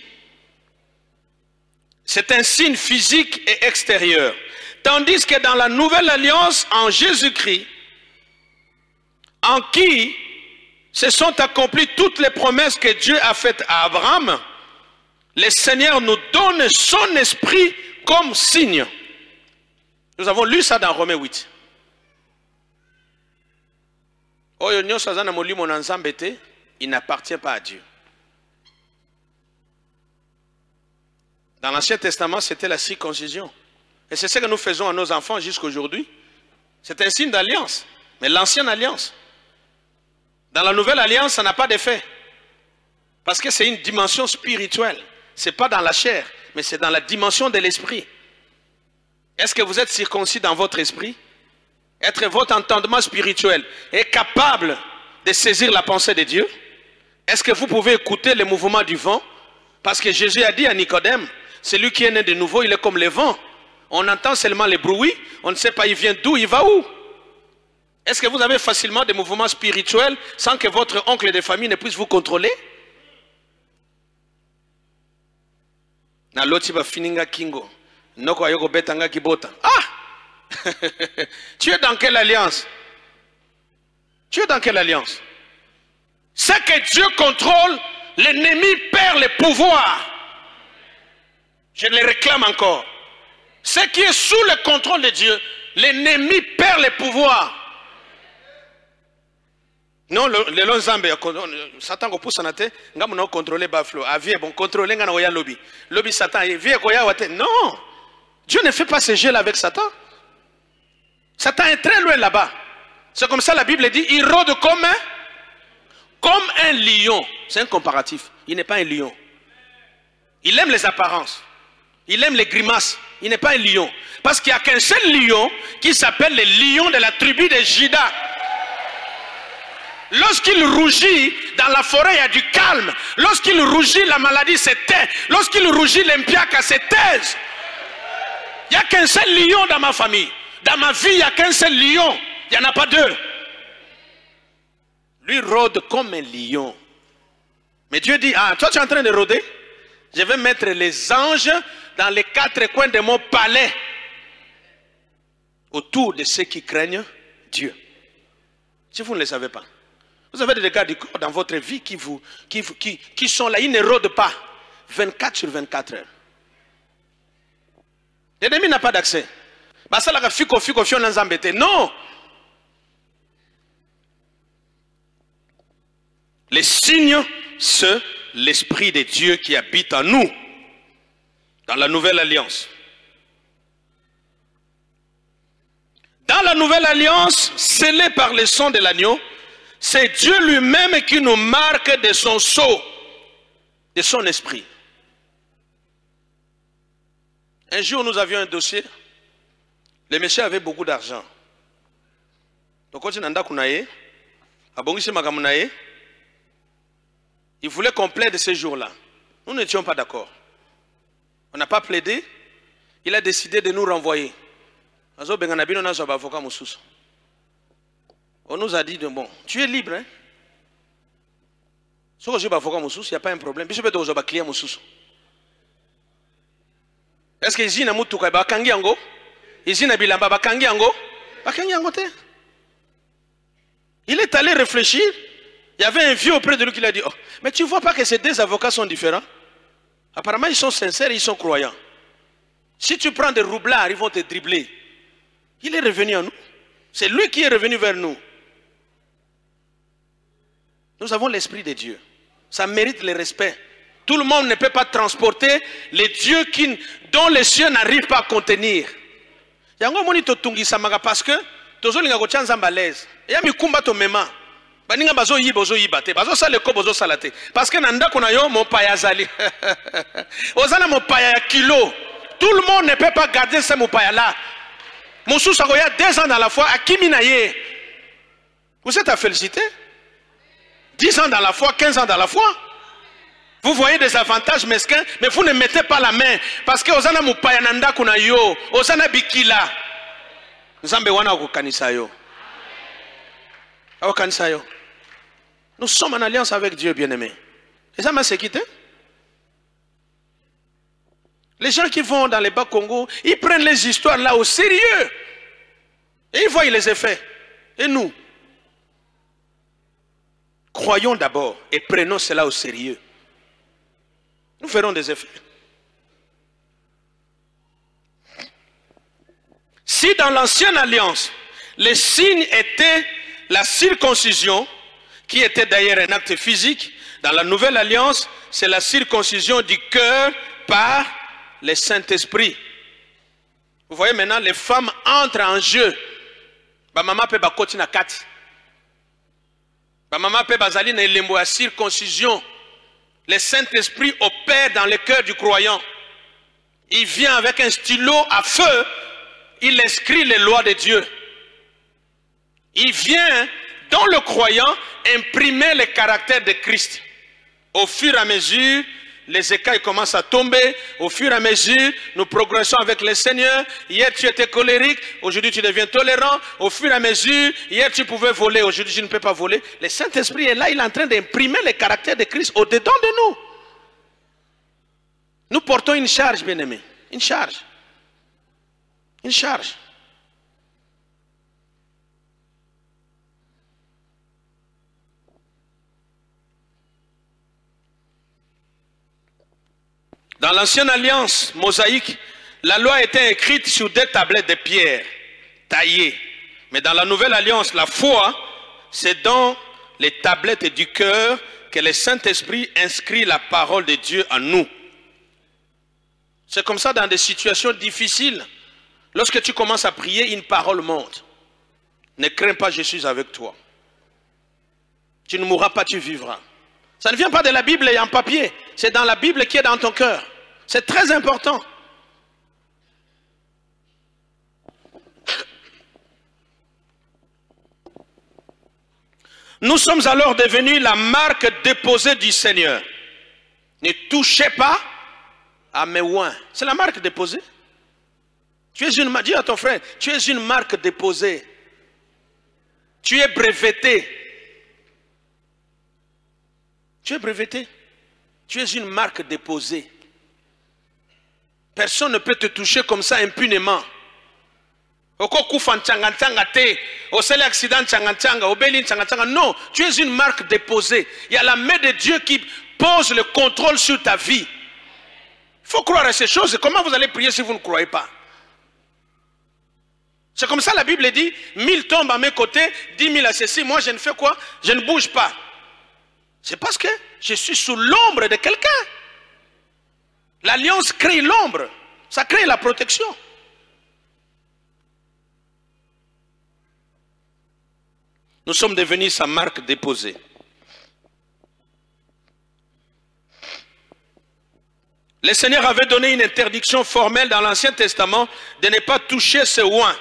C'est un signe physique et extérieur. Tandis que dans la nouvelle alliance en Jésus-Christ, en qui se sont accomplies toutes les promesses que Dieu a faites à Abraham, le Seigneur nous donne son esprit comme signe. Nous avons lu ça dans Romains 8. Il n'appartient pas à Dieu. Dans l'Ancien Testament, c'était la circoncision. Et c'est ce que nous faisons à nos enfants jusqu'à aujourd'hui. C'est un signe d'alliance. Mais l'ancienne alliance, dans la nouvelle alliance, ça n'a pas d'effet. Parce que c'est une dimension spirituelle. Ce n'est pas dans la chair, mais c'est dans la dimension de l'esprit. Est-ce que vous êtes circoncis dans votre esprit? Être votre entendement spirituel est capable de saisir la pensée de Dieu? Est-ce que vous pouvez écouter le mouvement du vent? Parce que Jésus a dit à Nicodème, celui qui est né de nouveau, il est comme le vent. On entend seulement les bruits, on ne sait pas il vient d'où, il va où. Est-ce que vous avez facilement des mouvements spirituels sans que votre oncle de famille ne puisse vous contrôler? Ah! Tu es dans quelle alliance? Tu es dans quelle alliance? C'est que Dieu contrôle, l'ennemi perd le pouvoir. Je le réclame encore. Ce qui est sous le contrôle de Dieu, l'ennemi perd le pouvoir. Non, le lonzambe, Satan ko pousse nate, ngamu no contrôler baflo, avie bon contrôler ngana oya lobby. Lobby Satan, vie ko ya wate. Non. Dieu ne fait pas ce jeu avec Satan. Satan est très loin là-bas. C'est comme ça la Bible dit, il rôde comme un lion. C'est un comparatif. Il n'est pas un lion. Il aime les apparences. Il aime les grimaces. Il n'est pas un lion. Parce qu'il n'y a qu'un seul lion qui s'appelle le lion de la tribu de Juda. Lorsqu'il rougit, dans la forêt, il y a du calme. Lorsqu'il rougit, la maladie se tait. Lorsqu'il rougit, l'impiaka se taise. Il n'y a qu'un seul lion dans ma famille. Dans ma vie, il n'y a qu'un seul lion. Il n'y en a pas deux. Lui rôde comme un lion. Mais Dieu dit, ah, toi tu es en train de rôder? Je vais mettre les anges dans les quatre coins de mon palais. Autour de ceux qui craignent Dieu. Si vous ne le savez pas. Vous avez des dégâts du corps dans votre vie qui sont là. Ils ne rôdent pas. 24 sur 24 heures. L'ennemi n'a pas d'accès. Non. Les signes, c'est l'Esprit de Dieu qui habite en nous. Dans la nouvelle alliance. Dans la nouvelle alliance, scellée par le sang de l'agneau, c'est Dieu lui-même qui nous marque de son sceau, de son esprit. Un jour, nous avions un dossier. Le monsieur avait beaucoup d'argent. Donc, quand il voulait qu'on plaide ce jour-là. Nous n'étions pas d'accord. On n'a pas plaidé. Il a décidé de nous renvoyer. On nous a dit, bon, tu es libre. Hein? Il n'y a pas un problème. Est-ce que ici, il est allé réfléchir. Il y avait un vieux auprès de lui qui lui a dit, oh, mais tu ne vois pas que ces deux avocats sont différents? Apparemment, ils sont sincères, ils sont croyants. Si tu prends des roublards, ils vont te dribbler. Il est revenu à nous. C'est lui qui est revenu vers nous. Nous avons l'Esprit de Dieu. Ça mérite le respect. Tout le monde ne peut pas transporter les dieux dont les cieux n'arrivent pas à contenir. Parce que parce que tout le monde ne peut pas garder ce mopaya là. Moussou Sagoya 2 ans dans la foi à Kiminaye. Vous êtes à féliciter. 10 ans dans la foi, 15 ans dans la foi. Vous voyez des avantages mesquins, mais vous ne mettez pas la main. Parce que Osana Mupaya Nanda Kunayo, Osana Bikila. Nzambe wana kukanisayo. Kanisayo. Nous sommes en alliance avec Dieu, bien-aimé. Et ça m'a quitté. Les gens qui vont dans les Bas-Congo, ils prennent les histoires là au sérieux. Et ils voient les effets. Et nous, croyons d'abord et prenons cela au sérieux. Nous ferons des effets. Si dans l'ancienne alliance, les signes étaient la circoncision, qui était d'ailleurs un acte physique, dans la nouvelle alliance, c'est la circoncision du cœur par le Saint-Esprit. Vous voyez maintenant, les femmes entrent en jeu. Ba maman peut bakoti na kati. Ba maman peut bazali na lembo à circoncision. Le Saint-Esprit opère dans le cœur du croyant. Il vient avec un stylo à feu. Il écrit les lois de Dieu. Il vient dans le croyant imprimer le caractère de Christ. Au fur et à mesure, les écailles commencent à tomber. Au fur et à mesure, nous progressons avec le Seigneur. Hier, tu étais colérique. Aujourd'hui, tu deviens tolérant. Au fur et à mesure, hier, tu pouvais voler. Aujourd'hui, tu ne peux pas voler. Le Saint-Esprit est là. Il est en train d'imprimer le caractère de Christ au-dedans de nous. Nous portons une charge, bien-aimés. Une charge. Une charge. Dans l'ancienne alliance mosaïque, la loi était écrite sur 2 tablettes de pierre taillées. Mais dans la nouvelle alliance, la foi, c'est dans les tablettes du cœur que le Saint-Esprit inscrit la parole de Dieu en nous. C'est comme ça dans des situations difficiles. Lorsque tu commences à prier, une parole monte. Ne crains pas, je suis avec toi. Tu ne mourras pas, tu vivras. Ça ne vient pas de la Bible et en papier. C'est dans la Bible qui est dans ton cœur. C'est très important. Nous sommes alors devenus la marque déposée du Seigneur. Ne touchez pas à mes oins. C'est la marque déposée. Dis à ton frère, tu es une marque déposée. Tu es breveté. Tu es breveté. Tu es une marque déposée. Personne ne peut te toucher comme ça impunément. Non, tu es une marque déposée. Il y a la main de Dieu qui pose le contrôle sur ta vie. Il faut croire à ces choses. Comment vous allez prier si vous ne croyez pas? C'est comme ça la Bible dit, 1000 tombent à mes côtés, 10 000 à ceci. Moi je ne fais quoi? Je ne bouge pas. C'est parce que je suis sous l'ombre de quelqu'un. L'alliance crée l'ombre. Ça crée la protection. Nous sommes devenus sa marque déposée. Le Seigneur avait donné une interdiction formelle dans l'Ancien Testament de ne pas toucher ce oint.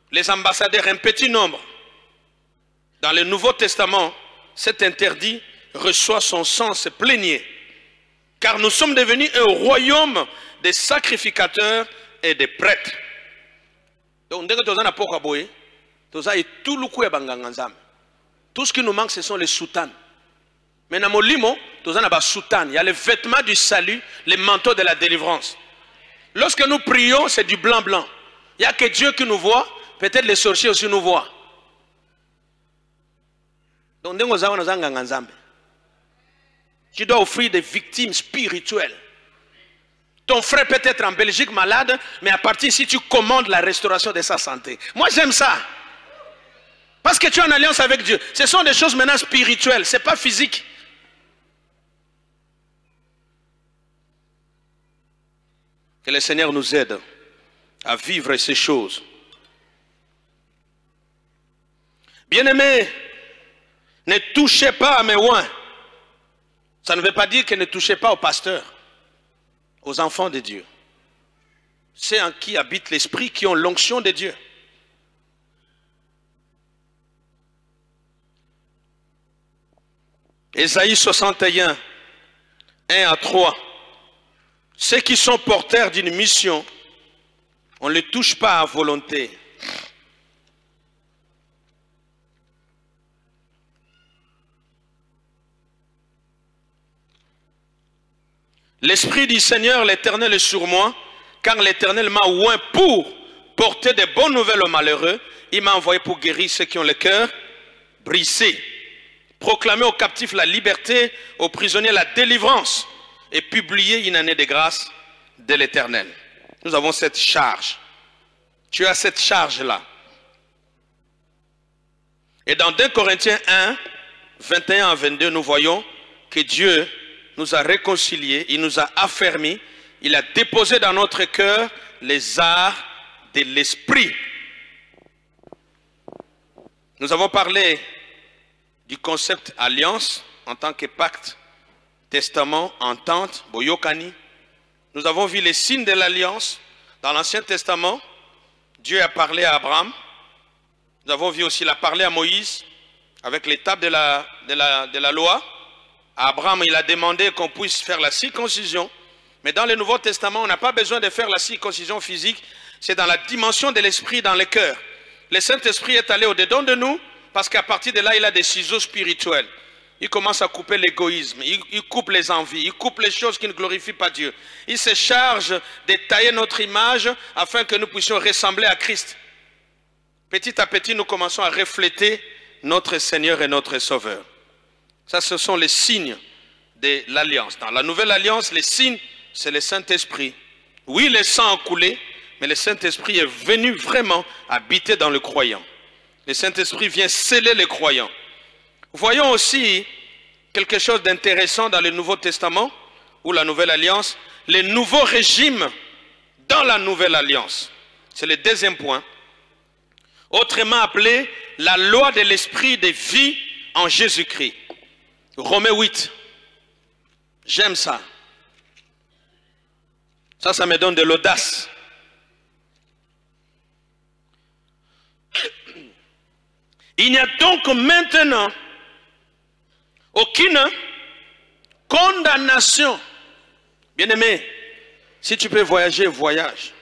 Les ambassadeurs, un petit nombre. Dans le Nouveau Testament, cet interdit reçoit son sens plénier. Car nous sommes devenus un royaume de sacrificateurs et de prêtres. Donc, tout ce qui nous manque, ce sont les soutanes. Mais dans Molimo, il y a les vêtements du salut, les manteaux de la délivrance. Lorsque nous prions, c'est du blanc-blanc. Il n'y a que Dieu qui nous voit, peut-être les sorciers aussi nous voient. Donc, tu dois offrir des victimes spirituelles. Ton frère peut être en Belgique malade, mais à partir si tu commandes la restauration de sa santé. Moi, j'aime ça. Parce que tu es en alliance avec Dieu. Ce sont des choses maintenant spirituelles, ce n'est pas physique. Que le Seigneur nous aide à vivre ces choses. Bien-aimés, ne touchez pas à mes oins. Ça ne veut pas dire que ne touchez pas aux pasteurs, aux enfants de Dieu. C'est en qui habite l'Esprit, qui ont l'onction de Dieu. Ésaïe 61, 1 à 3. Ceux qui sont porteurs d'une mission, on ne les touche pas à volonté. L'Esprit du Seigneur, l'Éternel est sur moi, car l'Éternel m'a oint pour porter des bonnes nouvelles aux malheureux. Il m'a envoyé pour guérir ceux qui ont le cœur brisé, proclamer aux captifs la liberté, aux prisonniers la délivrance, et publier une année de grâce de l'Éternel. Nous avons cette charge. Tu as cette charge-là. Et dans 2 Corinthiens 1, 21 à 22, nous voyons que Dieu nous a réconciliés, il nous a affermis, il a déposé dans notre cœur les arts de l'esprit. Nous avons parlé du concept alliance en tant que pacte, testament, entente, boyokani. Nous avons vu les signes de l'alliance. Dans l'Ancien Testament, Dieu a parlé à Abraham. Nous avons vu aussi, il a parlé à Moïse avec l'étape de la loi. À Abraham, il a demandé qu'on puisse faire la circoncision. Mais dans le Nouveau Testament, on n'a pas besoin de faire la circoncision physique. C'est dans la dimension de l'esprit, dans le cœur. Le Saint-Esprit est allé au-dedans de nous parce qu'à partir de là, il a des ciseaux spirituels. Il commence à couper l'égoïsme, il coupe les envies, il coupe les choses qui ne glorifient pas Dieu. Il se charge de tailler notre image afin que nous puissions ressembler à Christ. Petit à petit, nous commençons à refléter notre Seigneur et notre Sauveur. Ça, ce sont les signes de l'alliance. Dans la nouvelle alliance, les signes, c'est le Saint-Esprit. Oui, le sang a coulé, mais le Saint-Esprit est venu vraiment habiter dans le croyant. Le Saint-Esprit vient sceller les croyants. Voyons aussi quelque chose d'intéressant dans le Nouveau Testament ou la Nouvelle Alliance, les nouveaux régimes dans la Nouvelle Alliance. C'est le deuxième point. Autrement appelé la loi de l'esprit de vie en Jésus-Christ. Romains 8. J'aime ça. Ça me donne de l'audace. Il n'y a donc maintenant aucune condamnation. Bien-aimé, si tu peux voyager, voyage.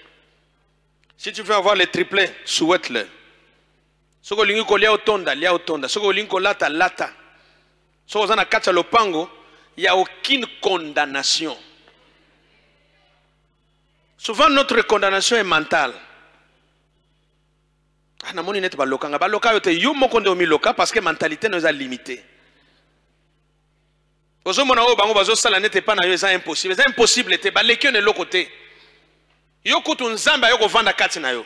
Si tu veux avoir les triplets, souhaite-le. Si tu veux lia otonda, lia otonda. Si tu veux lata, lata. Si tu veux kacha lopango, il n'y a aucune condamnation. Souvent notre condamnation est mentale. Ah, namoni net baloka nga baloka yote yo moko nde omiloka parce que mentalité nous a limité. Ozomona o bango bazo sala nete pa na yo eza impossible. C'est impossible te baleki ne lokote. Yo kutu nzamba yo ko vanda kati na yo.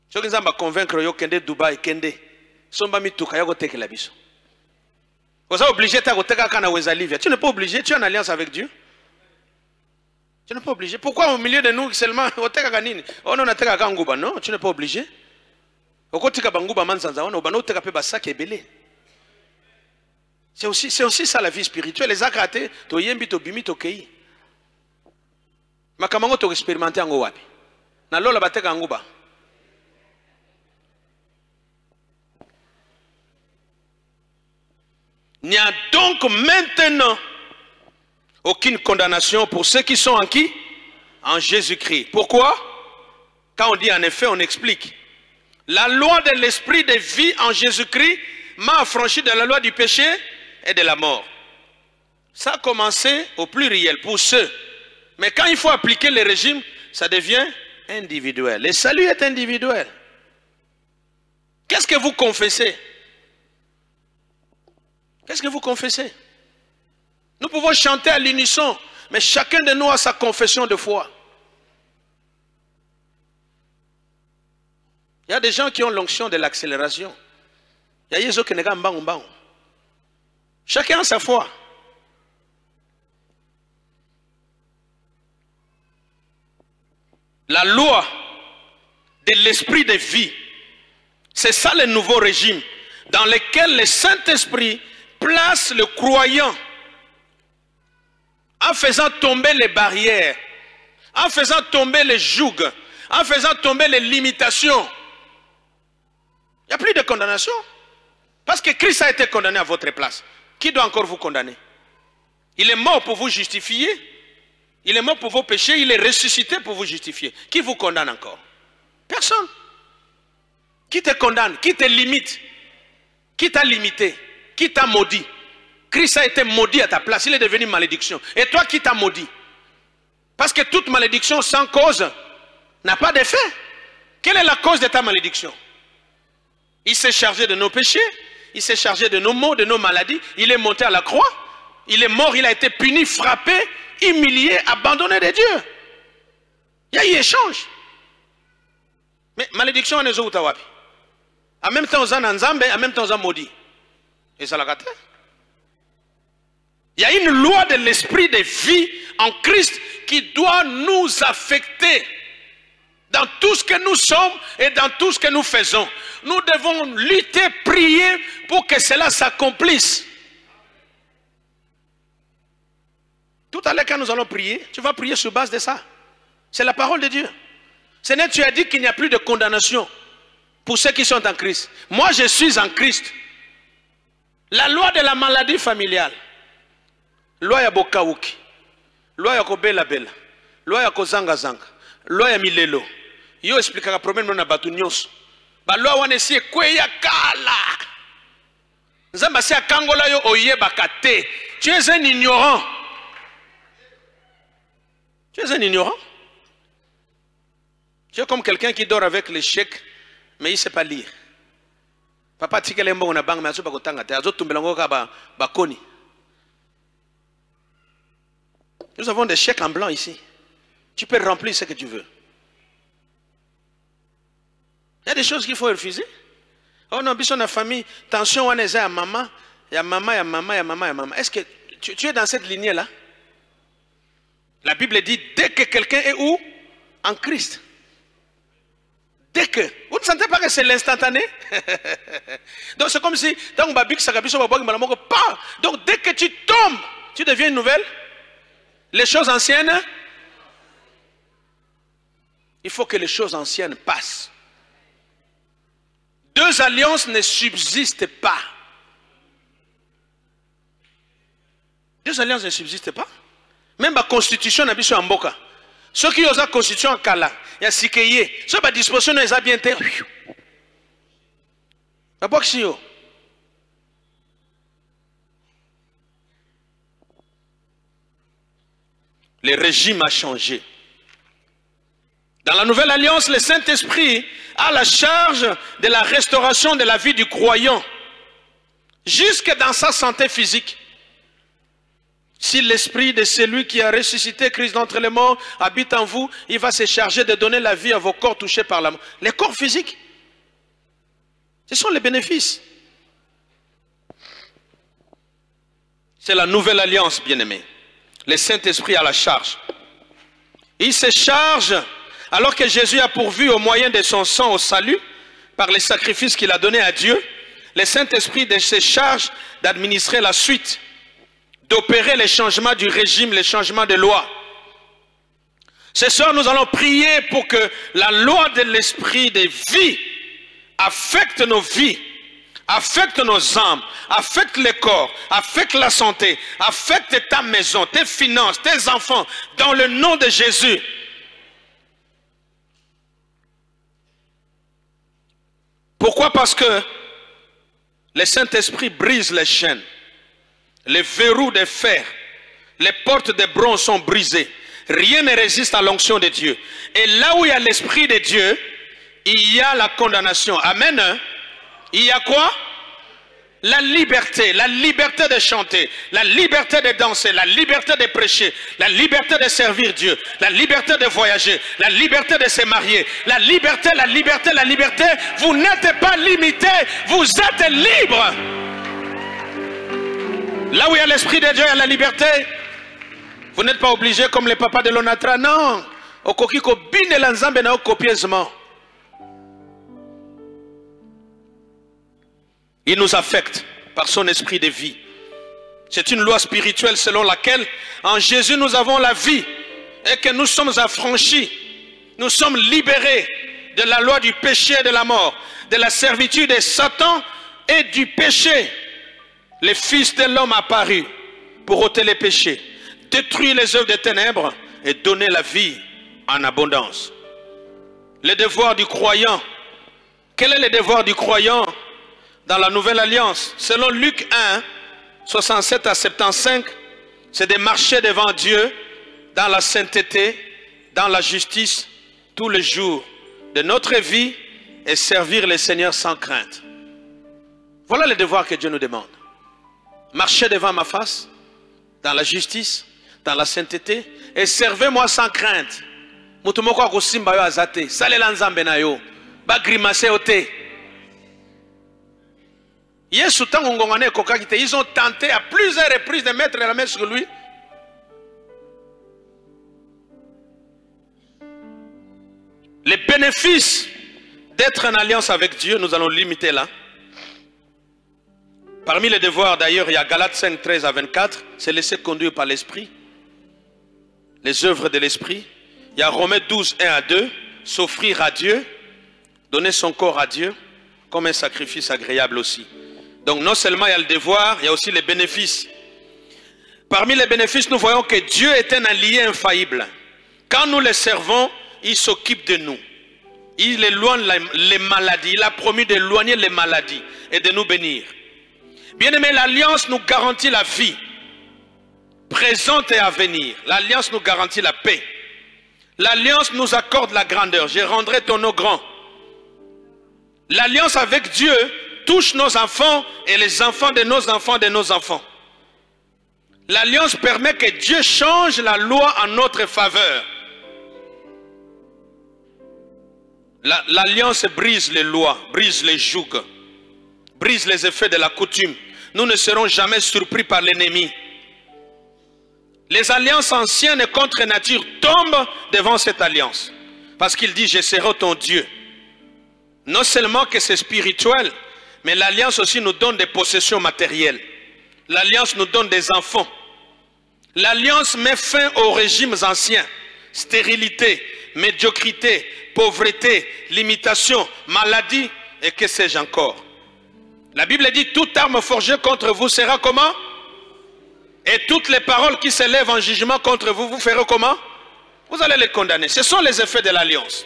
Soki nzamba convaincre yo kende Dubai kende. Somba mituka yo ko tekela biso. Vous êtes obligé de tu n'es pas obligé, tu es en alliance avec Dieu. Tu n'es pas obligé. Pourquoi au milieu de nous seulement non, tu n'es pas obligé. C'est aussi ça la vie spirituelle. Les akratés, to yembi to bimi to kei. Makamango to expérimenter en wapi. Na lola bateka nguba. Il n'y a donc maintenant aucune condamnation pour ceux qui sont en qui? En Jésus-Christ. Pourquoi? Quand on dit en effet, on explique. La loi de l'esprit de vie en Jésus-Christ m'a affranchi de la loi du péché et de la mort. Ça a commencé au pluriel pour ceux. Mais quand il faut appliquer le régime, ça devient individuel. Le salut est individuel. Qu'est-ce que vous confessez? Qu'est-ce que vous confessez? Nous pouvons chanter à l'unisson, mais chacun de nous a sa confession de foi. Il y a des gens qui ont l'onction de l'accélération. Il y a des gens qui n'ont pas. Chacun a sa foi. La loi de l'esprit de vie, c'est ça le nouveau régime dans lequel le Saint-Esprit place le croyant en faisant tomber les barrières, en faisant tomber les jougs, en faisant tomber les limitations. Il n'y a plus de condamnation. Parce que Christ a été condamné à votre place. Qui doit encore vous condamner? Il est mort pour vous justifier. Il est mort pour vos péchés. Il est ressuscité pour vous justifier. Qui vous condamne encore? Personne. Qui te condamne? Qui te limite? Qui t'a limité? Qui t'a maudit? Christ a été maudit à ta place. Il est devenu malédiction. Et toi, qui t'a maudit? Parce que toute malédiction sans cause n'a pas d'effet. Quelle est la cause de ta malédiction? Il s'est chargé de nos péchés. Il s'est chargé de nos maux, de nos maladies. Il est monté à la croix. Il est mort. Il a été puni, frappé, humilié, abandonné de Dieu. Il y a eu échange. Mais malédiction, on est où? En même temps, on est en Zambé, en même temps, on est maudit. Et ça l'a gâté. Il y a une loi de l'esprit de vie en Christ qui doit nous affecter dans tout ce que nous sommes et dans tout ce que nous faisons. Nous devons lutter, prier pour que cela s'accomplisse. Tout à l'heure, quand nous allons prier, tu vas prier sur base de ça. C'est la parole de Dieu. Seigneur, tu as dit qu'il n'y a plus de condamnation pour ceux qui sont en Christ. Moi, je suis en Christ. La loi de la maladie familiale. Loi ya bokawuki. Loi ya kobela bela. Loi ya kozanga zanga. Loi ya milelo. Yo expliquera problème na batu nyonso. Ba loi wana si ekweya kala. Nzamba si akangola yo oyebaka te. Tu es un ignorant. Tu es un ignorant. Tu es comme quelqu'un qui dort avec les chèques, mais il ne sait pas lire. Papa tikele mbo na bank mais azo bakotanga te. Azo tumbelango ka ba koni. Nous avons des chèques en blanc ici. Tu peux remplir ce que tu veux. Il y a des choses qu'il faut refuser. Oh non, bisous la famille, tension on est à maman, il y a maman, il y a maman, il y a maman, il y a maman. Est-ce que tu es dans cette lignée-là? La Bible dit dès que quelqu'un est où? En Christ. dès que, vous ne sentez pas que c'est l'instantané? Donc c'est comme si, donc dès que tu tombes, tu deviens une nouvelle. Les choses anciennes, il faut que les choses anciennes passent. Deux alliances ne subsistent pas. Deux alliances ne subsistent pas. Même la constitution n'a pas en boka. Ceux qui ont la constitution en Kala, il y a Sikeye. Ceux qui ont la disposition, ils ont bien été. Le régime a changé. Dans la nouvelle alliance, le Saint-Esprit a la charge de la restauration de la vie du croyant, jusque dans sa santé physique. Si l'esprit de celui qui a ressuscité Christ d'entre les morts habite en vous, il va se charger de donner la vie à vos corps touchés par la mort. Les corps physiques, ce sont les bénéfices. C'est la nouvelle alliance, bien-aimés. Le Saint-Esprit a la charge. Il se charge, alors que Jésus a pourvu au moyen de son sang au salut, par les sacrifices qu'il a donnés à Dieu, le Saint-Esprit se charge d'administrer la suite, d'opérer les changements du régime, les changements de loi. Ce soir, nous allons prier pour que la loi de l'esprit de vie affecte nos vies, affecte nos âmes, affecte les corps, affecte la santé, affecte ta maison, tes finances, tes enfants, dans le nom de Jésus. Pourquoi? Parce que le Saint-Esprit brise les chaînes. Les verrous de fer, les portes de bronze sont brisées. Rien ne résiste à l'onction de Dieu. Et là où il y a l'Esprit de Dieu, il y a la condamnation. Amen. Il y a quoi? La liberté de chanter, la liberté de danser, la liberté de prêcher, la liberté de servir Dieu, la liberté de voyager, la liberté de se marier, la liberté. Vous n'êtes pas limité, vous êtes libre. Là où il y a l'Esprit de Dieu, il y a la liberté. Vous n'êtes pas obligé comme les papas de l'Onatra. Non. Il nous affecte par son esprit de vie. C'est une loi spirituelle selon laquelle en Jésus nous avons la vie et que nous sommes affranchis. Nous sommes libérés de la loi du péché et de la mort, de la servitude de Satan et du péché. Le Fils de l'homme apparu pour ôter les péchés, détruire les œuvres des ténèbres et donner la vie en abondance. Le devoir du croyant. Quel est le devoir du croyant dans la nouvelle alliance? Selon Luc 1, 67 à 75, c'est de marcher devant Dieu dans la sainteté, dans la justice, tous les jours de notre vie et servir le Seigneur sans crainte. Voilà le devoir que Dieu nous demande. Marchez devant ma face, dans la justice, dans la sainteté, et servez-moi sans crainte. Mutumoko akusimba yo azate, salela nzambe na yo, ba grimacer ote. Yesu tango ngongane kokakite, ils ont tenté à plusieurs reprises de mettre la main sur lui. Les bénéfices d'être en alliance avec Dieu, nous allons limiter là. Parmi les devoirs d'ailleurs, il y a Galates 5, 13 à 24, c'est laisser conduire par l'esprit, les œuvres de l'esprit. Il y a Romains 12, 1 à 2, s'offrir à Dieu, donner son corps à Dieu, comme un sacrifice agréable aussi. Donc non seulement il y a le devoir, il y a aussi les bénéfices. Parmi les bénéfices, nous voyons que Dieu est un allié infaillible. Quand nous le servons, il s'occupe de nous. Il éloigne les maladies, il a promis d'éloigner les maladies et de nous bénir. Bien-aimé, l'alliance nous garantit la vie, présente et à venir. L'alliance nous garantit la paix. L'alliance nous accorde la grandeur. Je rendrai ton nom grand. L'alliance avec Dieu touche nos enfants et les enfants de nos enfants de nos enfants. L'alliance permet que Dieu change la loi en notre faveur. L'alliance brise les lois, brise les jougs, brise les effets de la coutume. Nous ne serons jamais surpris par l'ennemi. Les alliances anciennes contre nature tombent devant cette alliance. Parce qu'il dit, je serai ton Dieu. Non seulement que c'est spirituel, mais l'alliance aussi nous donne des possessions matérielles. L'alliance nous donne des enfants. L'alliance met fin aux régimes anciens. Stérilité, médiocrité, pauvreté, limitation, maladie et que sais-je encore. La Bible dit, toute arme forgée contre vous sera comment? Et toutes les paroles qui s'élèvent en jugement contre vous, vous ferez comment? Vous allez les condamner. Ce sont les effets de l'alliance.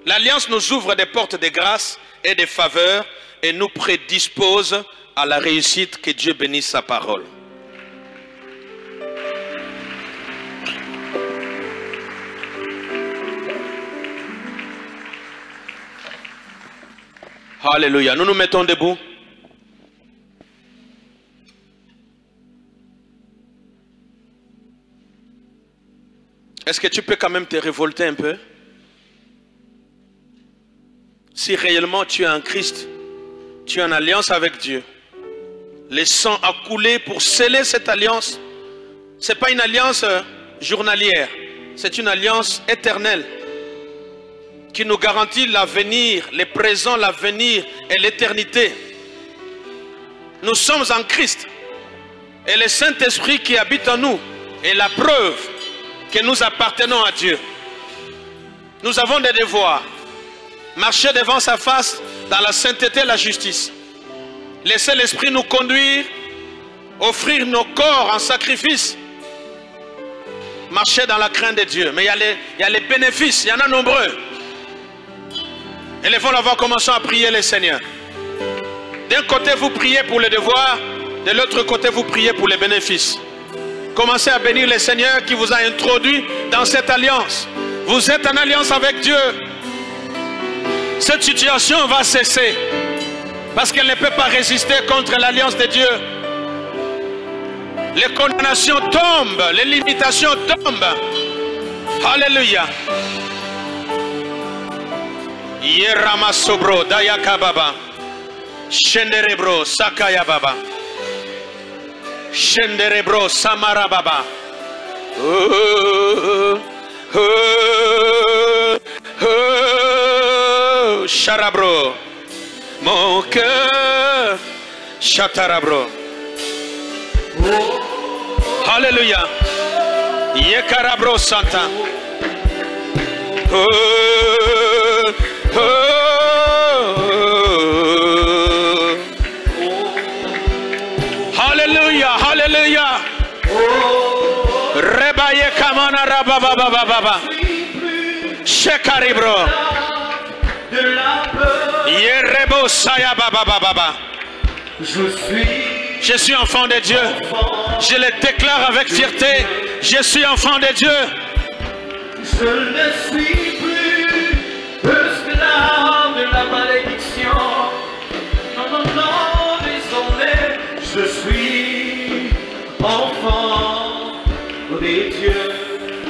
L'alliance nous ouvre des portes de grâce et de faveur et nous prédispose à la réussite. Que Dieu bénisse sa parole. Alléluia. Nous nous mettons debout. Est-ce que tu peux quand même te révolter un peu? Si réellement tu es en Christ, tu es en alliance avec Dieu. Le sang a coulé pour sceller cette alliance. Ce n'est pas une alliance journalière, c'est une alliance éternelle qui nous garantit l'avenir, le présent, l'avenir et l'éternité. Nous sommes en Christ et le Saint-Esprit qui habite en nous est la preuve que nous appartenons à Dieu. Nous avons des devoirs. Marcher devant sa face dans la sainteté et la justice. Laisser l'Esprit nous conduire. Offrir nos corps en sacrifice. Marcher dans la crainte de Dieu. Mais il y a les bénéfices, il y en a nombreux. Élevons la voix, commençons à prier le Seigneur. D'un côté vous priez pour les devoirs, de l'autre côté vous priez pour les bénéfices. Commencez à bénir le Seigneur qui vous a introduit dans cette alliance. Vous êtes en alliance avec Dieu. Cette situation va cesser parce qu'elle ne peut pas résister contre l'alliance de Dieu. Les condamnations tombent, les limitations tombent. Alléluia. Yeramasobro dayaka baba. Shenderebro sakaya baba. Shenderebro samara baba. Charabro, mon cœur, chatarabro. Alléluia. Yekarabro Santa. Alléluia, alléluia. Reba yekamana rababa baba baba. Shekaribro. Yerebo saya baba baba. Je suis enfant de Dieu. Je le déclare avec fierté. Je suis enfant de Dieu. Je ne suis plus esclave de la malédiction. Non, non, non, désormais, je suis enfant de Dieu.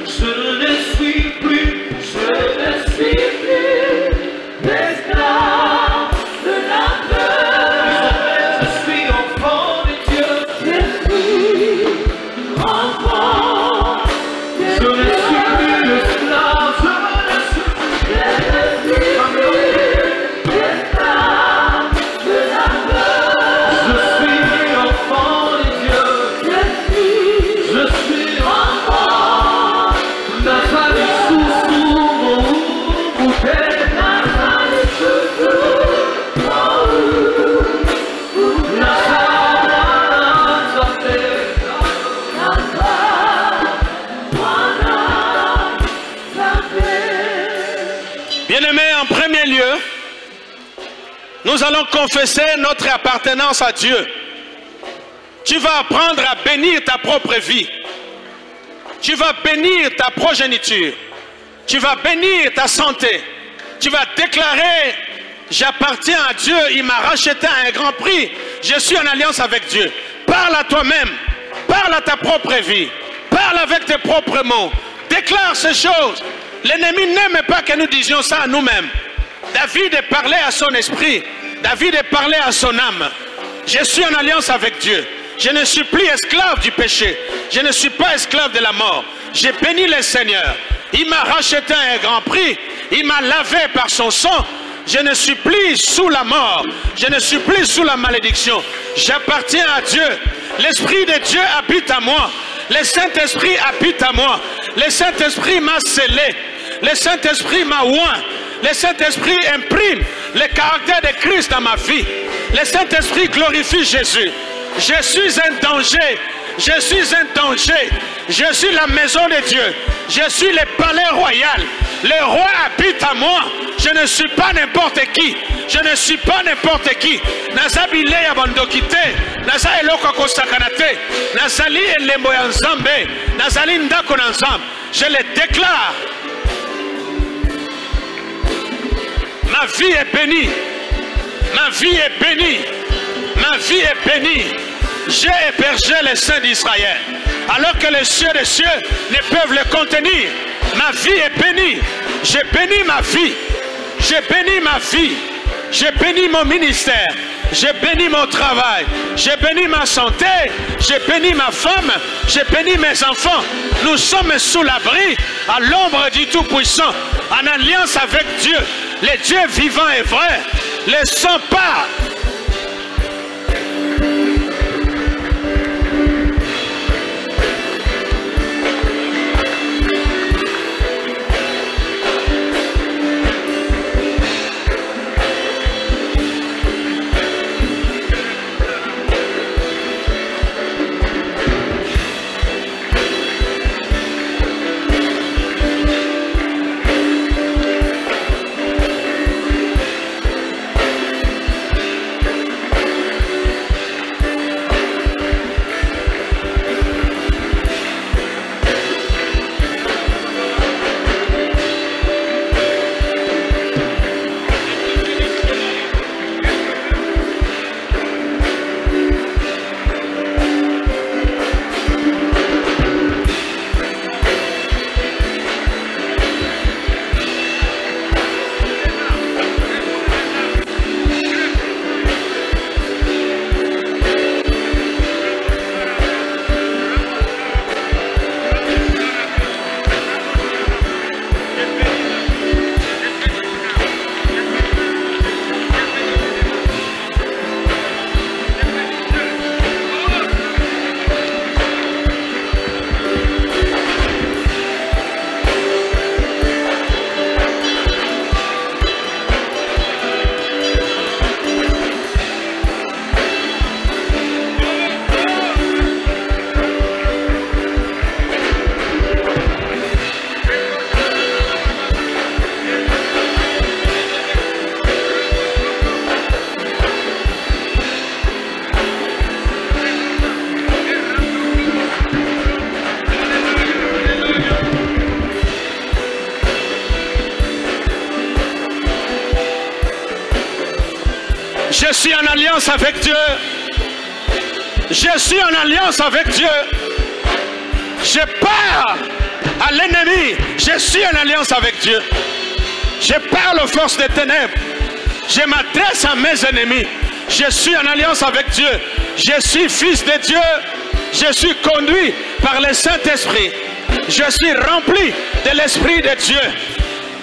Je ne suis plus esclave de la peur. Désormais, je suis enfant de Dieu. Je suis enfant de Dieu. Je ne suis plus esclave. Je ne suis plus esclave de la peur. Je suis enfant de Dieu. Je suis enfant. Nazareth sous mon bouquet. Bien-aimés, en premier lieu, nous allons confesser notre appartenance à Dieu. Tu vas apprendre à bénir ta propre vie. Tu vas bénir ta progéniture. Tu vas bénir ta santé. Tu vas déclarer: j'appartiens à Dieu, il m'a racheté à un grand prix. Je suis en alliance avec Dieu. Parle à toi-même. Parle à ta propre vie. Parle avec tes propres mots. Déclare ces choses. L'ennemi n'aime pas que nous disions ça à nous-mêmes. David est parlé à son esprit. David est parlé à son âme. Je suis en alliance avec Dieu. Je ne suis plus esclave du péché. Je ne suis pas esclave de la mort. J'ai béni le Seigneur. Il m'a racheté à un grand prix. Il m'a lavé par son sang. Je ne suis plus sous la mort. Je ne suis plus sous la malédiction. J'appartiens à Dieu. L'Esprit de Dieu habite à moi. Le Saint-Esprit habite à moi. Le Saint-Esprit m'a scellé. Le Saint-Esprit m'a oint. Le Saint-Esprit imprime le caractère de Christ dans ma vie. Le Saint-Esprit glorifie Jésus. Je suis un danger. Je suis un danger. Je suis la maison de Dieu. Je suis le palais royal. Le roi habite à moi. Je ne suis pas n'importe qui. Je ne suis pas n'importe qui. Nazabile abandokite. Naza eloko kosakanate. Nazali elembo ya nzambe. Nazali ndako na nzambe. Je le déclare. Ma vie est bénie. Ma vie est bénie. Ma vie est bénie. J'ai hébergé les saints d'Israël. Alors que les cieux des cieux ne peuvent le contenir. Ma vie est bénie. J'ai béni ma vie. J'ai béni ma vie. J'ai béni mon ministère. J'ai béni mon travail. J'ai béni ma santé. J'ai béni ma femme. J'ai béni mes enfants. Nous sommes sous l'abri, à l'ombre du Tout-Puissant, en alliance avec Dieu. Le Dieu vivant et vrai. Le sang part. Je suis en alliance avec Dieu. Je suis en alliance avec Dieu. Je parle à l'ennemi. Je suis en alliance avec Dieu. Je parle aux forces des ténèbres. Je m'adresse à mes ennemis. Je suis en alliance avec Dieu. Je suis fils de Dieu. Je suis conduit par le Saint-Esprit. Je suis rempli de l'Esprit de Dieu.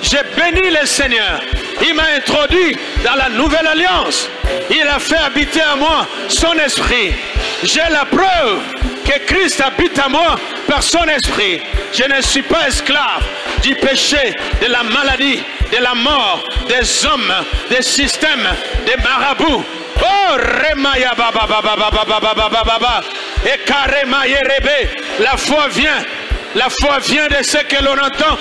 J'ai béni le Seigneur. Il m'a introduit dans la nouvelle alliance. Il a fait habiter à moi son esprit. J'ai la preuve que Christ habite à moi par son esprit. Je ne suis pas esclave du péché, de la maladie, de la mort, des hommes, des systèmes, des marabouts. Oh, Remaya Baba Baba Baba Baba Baba Baba. Et Karema Yerebe. La foi vient. La foi vient de ce que l'on entend.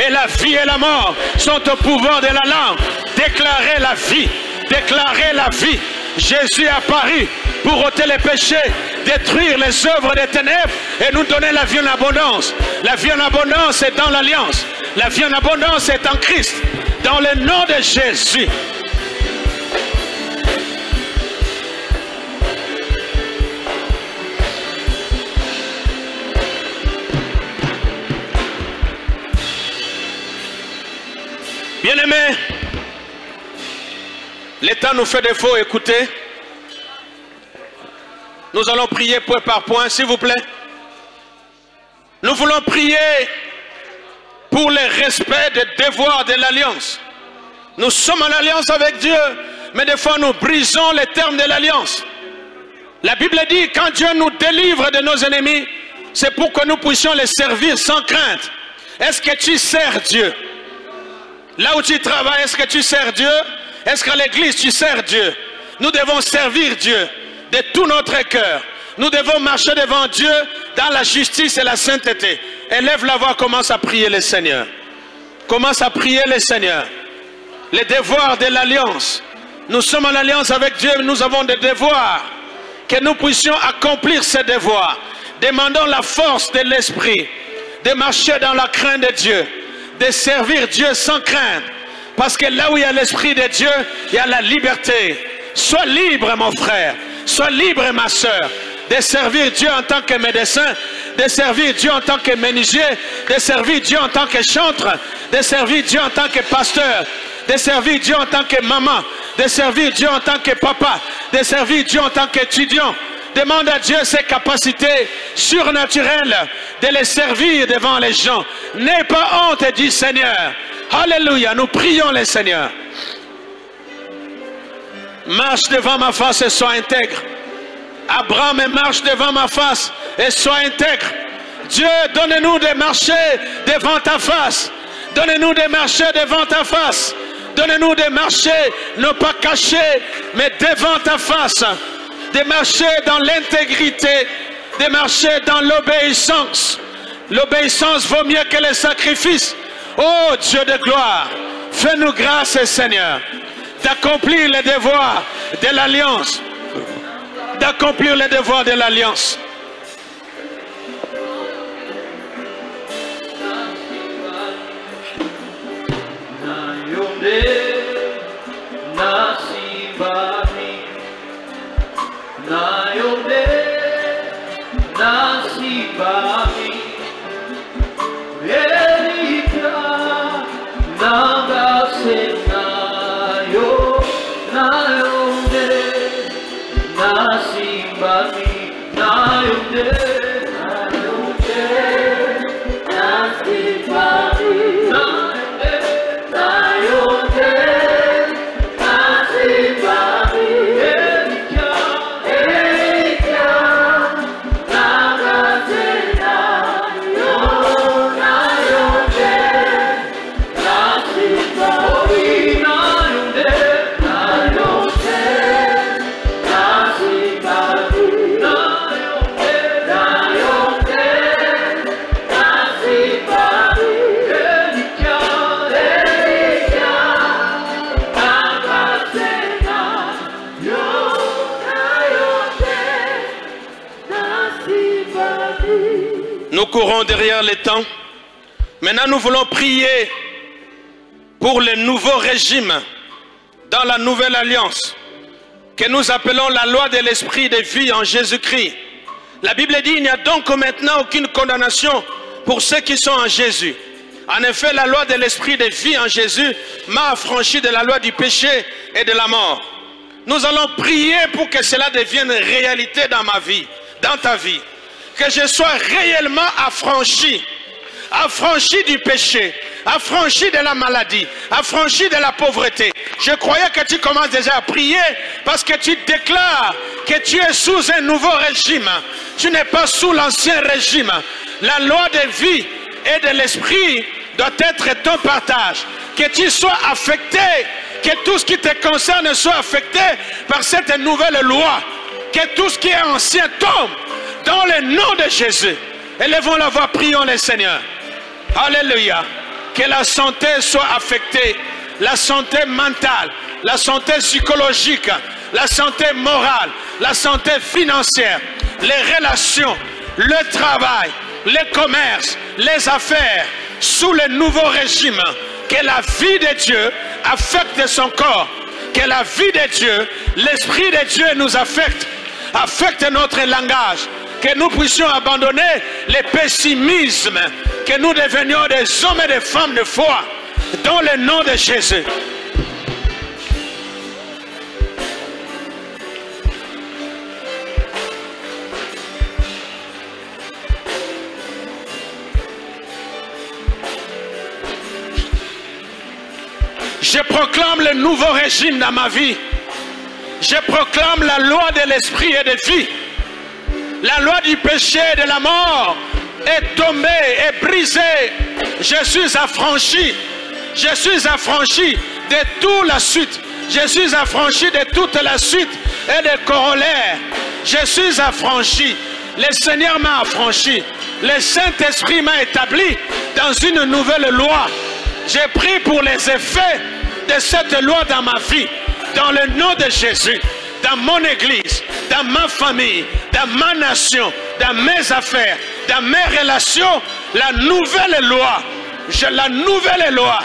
Et la vie et la mort sont au pouvoir de la langue. Déclarez la vie. Déclarez la vie. Jésus est apparu pour ôter les péchés, détruire les œuvres des ténèbres et nous donner la vie en abondance. La vie en abondance est dans l'alliance. La vie en abondance est en Christ. Dans le nom de Jésus. Bien-aimés, le temps nous fait défaut, écoutez. Nous allons prier point par point, s'il vous plaît. Nous voulons prier pour le respect des devoirs de l'Alliance. Nous sommes en alliance avec Dieu, mais des fois nous brisons les termes de l'alliance. La Bible dit, quand Dieu nous délivre de nos ennemis, c'est pour que nous puissions les servir sans crainte. Est-ce que tu sers Dieu? Là où tu travailles, est-ce que tu sers Dieu? Est-ce qu'à l'église tu sers Dieu? Nous devons servir Dieu de tout notre cœur. Nous devons marcher devant Dieu dans la justice et la sainteté. Élève la voix, commence à prier le Seigneur. Commence à prier le Seigneur. Les devoirs de l'alliance. Nous sommes en alliance avec Dieu, nous avons des devoirs. Que nous puissions accomplir ces devoirs. Demandons la force de l'esprit, de marcher dans la crainte de Dieu, de servir Dieu sans crainte. Parce que là où il y a l'esprit de Dieu, il y a la liberté. Sois libre, mon frère. Sois libre, ma soeur. De servir Dieu en tant que médecin, de servir Dieu en tant que menuisier, de servir Dieu en tant que chantre, de servir Dieu en tant que pasteur, de servir Dieu en tant que maman, de servir Dieu en tant que papa, de servir Dieu en tant qu'étudiant. Demande à Dieu ses capacités surnaturelles de les servir devant les gens. N'aie pas honte du Seigneur. Alléluia, nous prions le Seigneur. Marche devant ma face et sois intègre. Abraham, marche devant ma face et sois intègre. Dieu, donne-nous de marcher devant ta face. Donne-nous de marcher devant ta face. Donne-nous de marcher, non pas caché, mais devant ta face. De marcher dans l'intégrité, de marcher dans l'obéissance. L'obéissance vaut mieux que les sacrifices. Oh Dieu de gloire, fais-nous grâce, Seigneur, d'accomplir les devoirs de l'alliance. D'accomplir les devoirs de l'alliance. Nous courons derrière les temps. Maintenant, nous voulons prier pour le nouveau régime dans la nouvelle alliance que nous appelons la loi de l'esprit de vie en Jésus-Christ. La Bible dit, il n'y a donc maintenant aucune condamnation pour ceux qui sont en Jésus. En effet, la loi de l'esprit de vie en Jésus m'a affranchi de la loi du péché et de la mort. Nous allons prier pour que cela devienne réalité dans ma vie, dans ta vie. Que je sois réellement affranchi, affranchi du péché, affranchi de la maladie, affranchi de la pauvreté. Je croyais que tu commences déjà à prier parce que tu déclares que tu es sous un nouveau régime. Tu n'es pas sous l'ancien régime. La loi de vie et de l'esprit doit être ton partage. Que tu sois affecté, que tout ce qui te concerne soit affecté par cette nouvelle loi. Que tout ce qui est ancien tombe. Dans le nom de Jésus, élevons la voix, prions le Seigneur. Alléluia. Que la santé soit affectée, la santé mentale, la santé psychologique, la santé morale, la santé financière, les relations, le travail, les commerces, les affaires, sous le nouveau régime. Que la vie de Dieu affecte son corps. Que la vie de Dieu, l'Esprit de Dieu nous affecte notre langage. Que nous puissions abandonner le pessimisme, que nous devenions des hommes et des femmes de foi, dans le nom de Jésus. Je proclame le nouveau régime dans ma vie. Je proclame la loi de l'esprit et de vie. La loi du péché et de la mort est tombée, est brisée. Je suis affranchi. Je suis affranchi de toute la suite. Je suis affranchi de toute la suite et des corollaires. Je suis affranchi. Le Seigneur m'a affranchi. Le Saint-Esprit m'a établi dans une nouvelle loi. J'ai pris pour les effets de cette loi dans ma vie. Dans le nom de Jésus. Dans mon église. Dans ma famille. Dans ma nation. Dans mes affaires. Dans mes relations. La nouvelle loi. La nouvelle loi.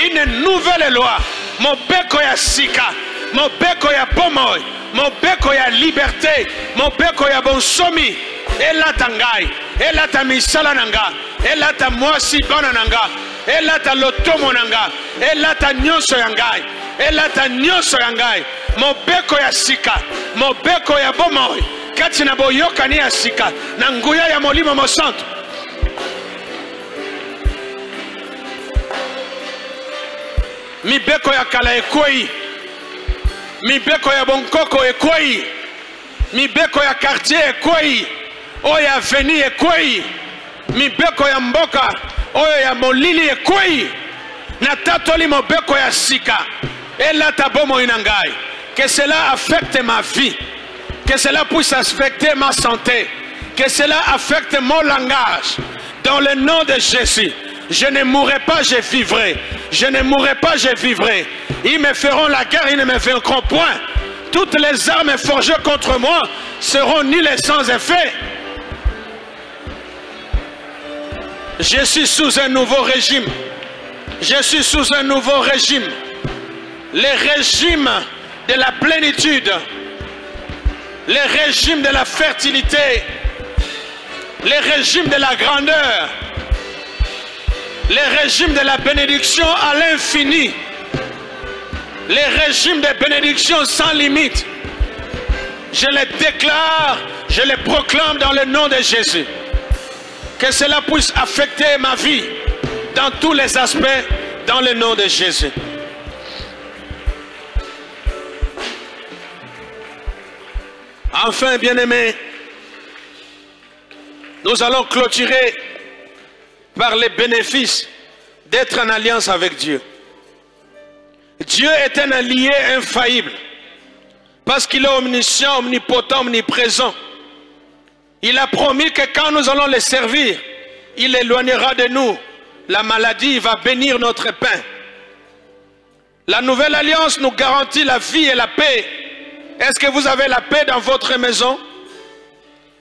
Une nouvelle loi. Mon beko ya sika. Mon beko ya pomoy. Mon beko ya liberté. Mon beko ya bonsomi. Elata ngai. Elata misala nanga. Elata mwasi bana nanga. Elata lotomo nanga. Elata nyonso ya ngai. Elata nyonso ya ngai. Mon beko ya sika. Mon beko ya pomoy. Kati na boyokani ya sika. Na nguya ya molimo mosanto. Mibeko ya kala ekoi. Mibeko ya bonkoko ekoi. Mibeko ya quartier ekoi. Oyo ya veni ekoi. Mibeko ya mboka. Oyo ya molili ekoi. Natatoli mobeko ya sika. Elata bomo inangai. Que cela affecte ma vie. Que cela puisse affecter ma santé. Que cela affecte mon langage. Dans le nom de Jésus. Je ne mourrai pas, je vivrai. Je ne mourrai pas, je vivrai. Ils me feront la guerre, ils ne me vaincront point. Toutes les armes forgées contre moi seront nulles sans effet. Je suis sous un nouveau régime. Je suis sous un nouveau régime. Le régime de la plénitude. Le régime de la fertilité. Le régime de la grandeur. Le régime de la bénédiction à l'infini. Le régime de bénédiction sans limite. Je le déclare, je le proclame dans le nom de Jésus. Que cela puisse affecter ma vie dans tous les aspects, dans le nom de Jésus. Enfin, bien-aimés, nous allons clôturer par les bénéfices d'être en alliance avec Dieu. Dieu est un allié infaillible parce qu'il est omniscient, omnipotent, omniprésent. Il a promis que quand nous allons le servir, il éloignera de nous la maladie, il va bénir notre pain. La nouvelle alliance nous garantit la vie et la paix. Est-ce que vous avez la paix dans votre maison?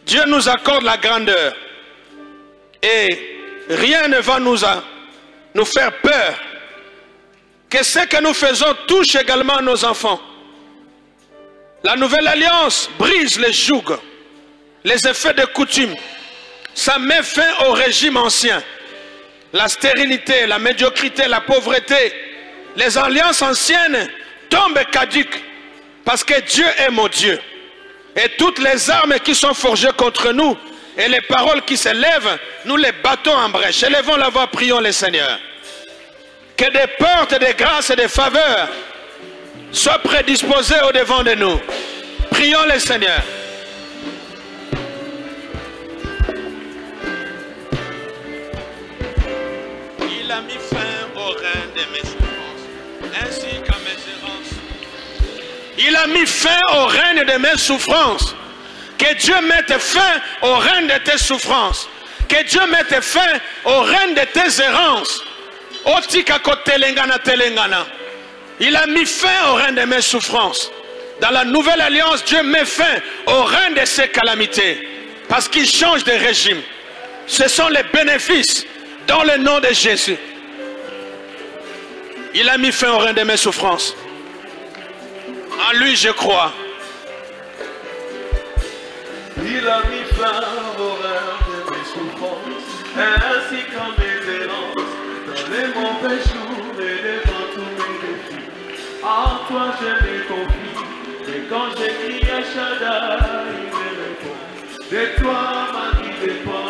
Dieu nous accorde la grandeur. Et rien ne va nous faire peur. Que ce que nous faisons touche également nos enfants. La nouvelle alliance brise les jougs, les effets de coutume. Ça met fin au régime ancien. La stérilité, la médiocrité, la pauvreté. Les alliances anciennes tombent caduques parce que Dieu est mon Dieu. Et toutes les armes qui sont forgées contre nous et les paroles qui s'élèvent, nous les battons en brèche. Élevons la voix, prions le Seigneur. Que des portes de grâce et de faveur soient prédisposées au devant de nous. Prions le Seigneur. Il a mis fin au règne de mes souffrances, ainsi qu'à mes errances. Il a mis fin au règne de mes souffrances. Que Dieu mette fin au règne de tes souffrances. Que Dieu mette fin au règne de tes errances. Il a mis fin au règne de mes souffrances. Dans la nouvelle alliance, Dieu met fin au règne de ses calamités. Parce qu'il change de régime. Ce sont les bénéfices dans le nom de Jésus. Il a mis fin au règne de mes souffrances. En lui, je crois. Il a mis fin au règne de mes souffrances, ainsi qu'à mes errances, dans les mauvais jours et devant tous mes défis. En toi je me confie, et quand j'écris à Shaddai, il me répond. De toi ma vie dépend.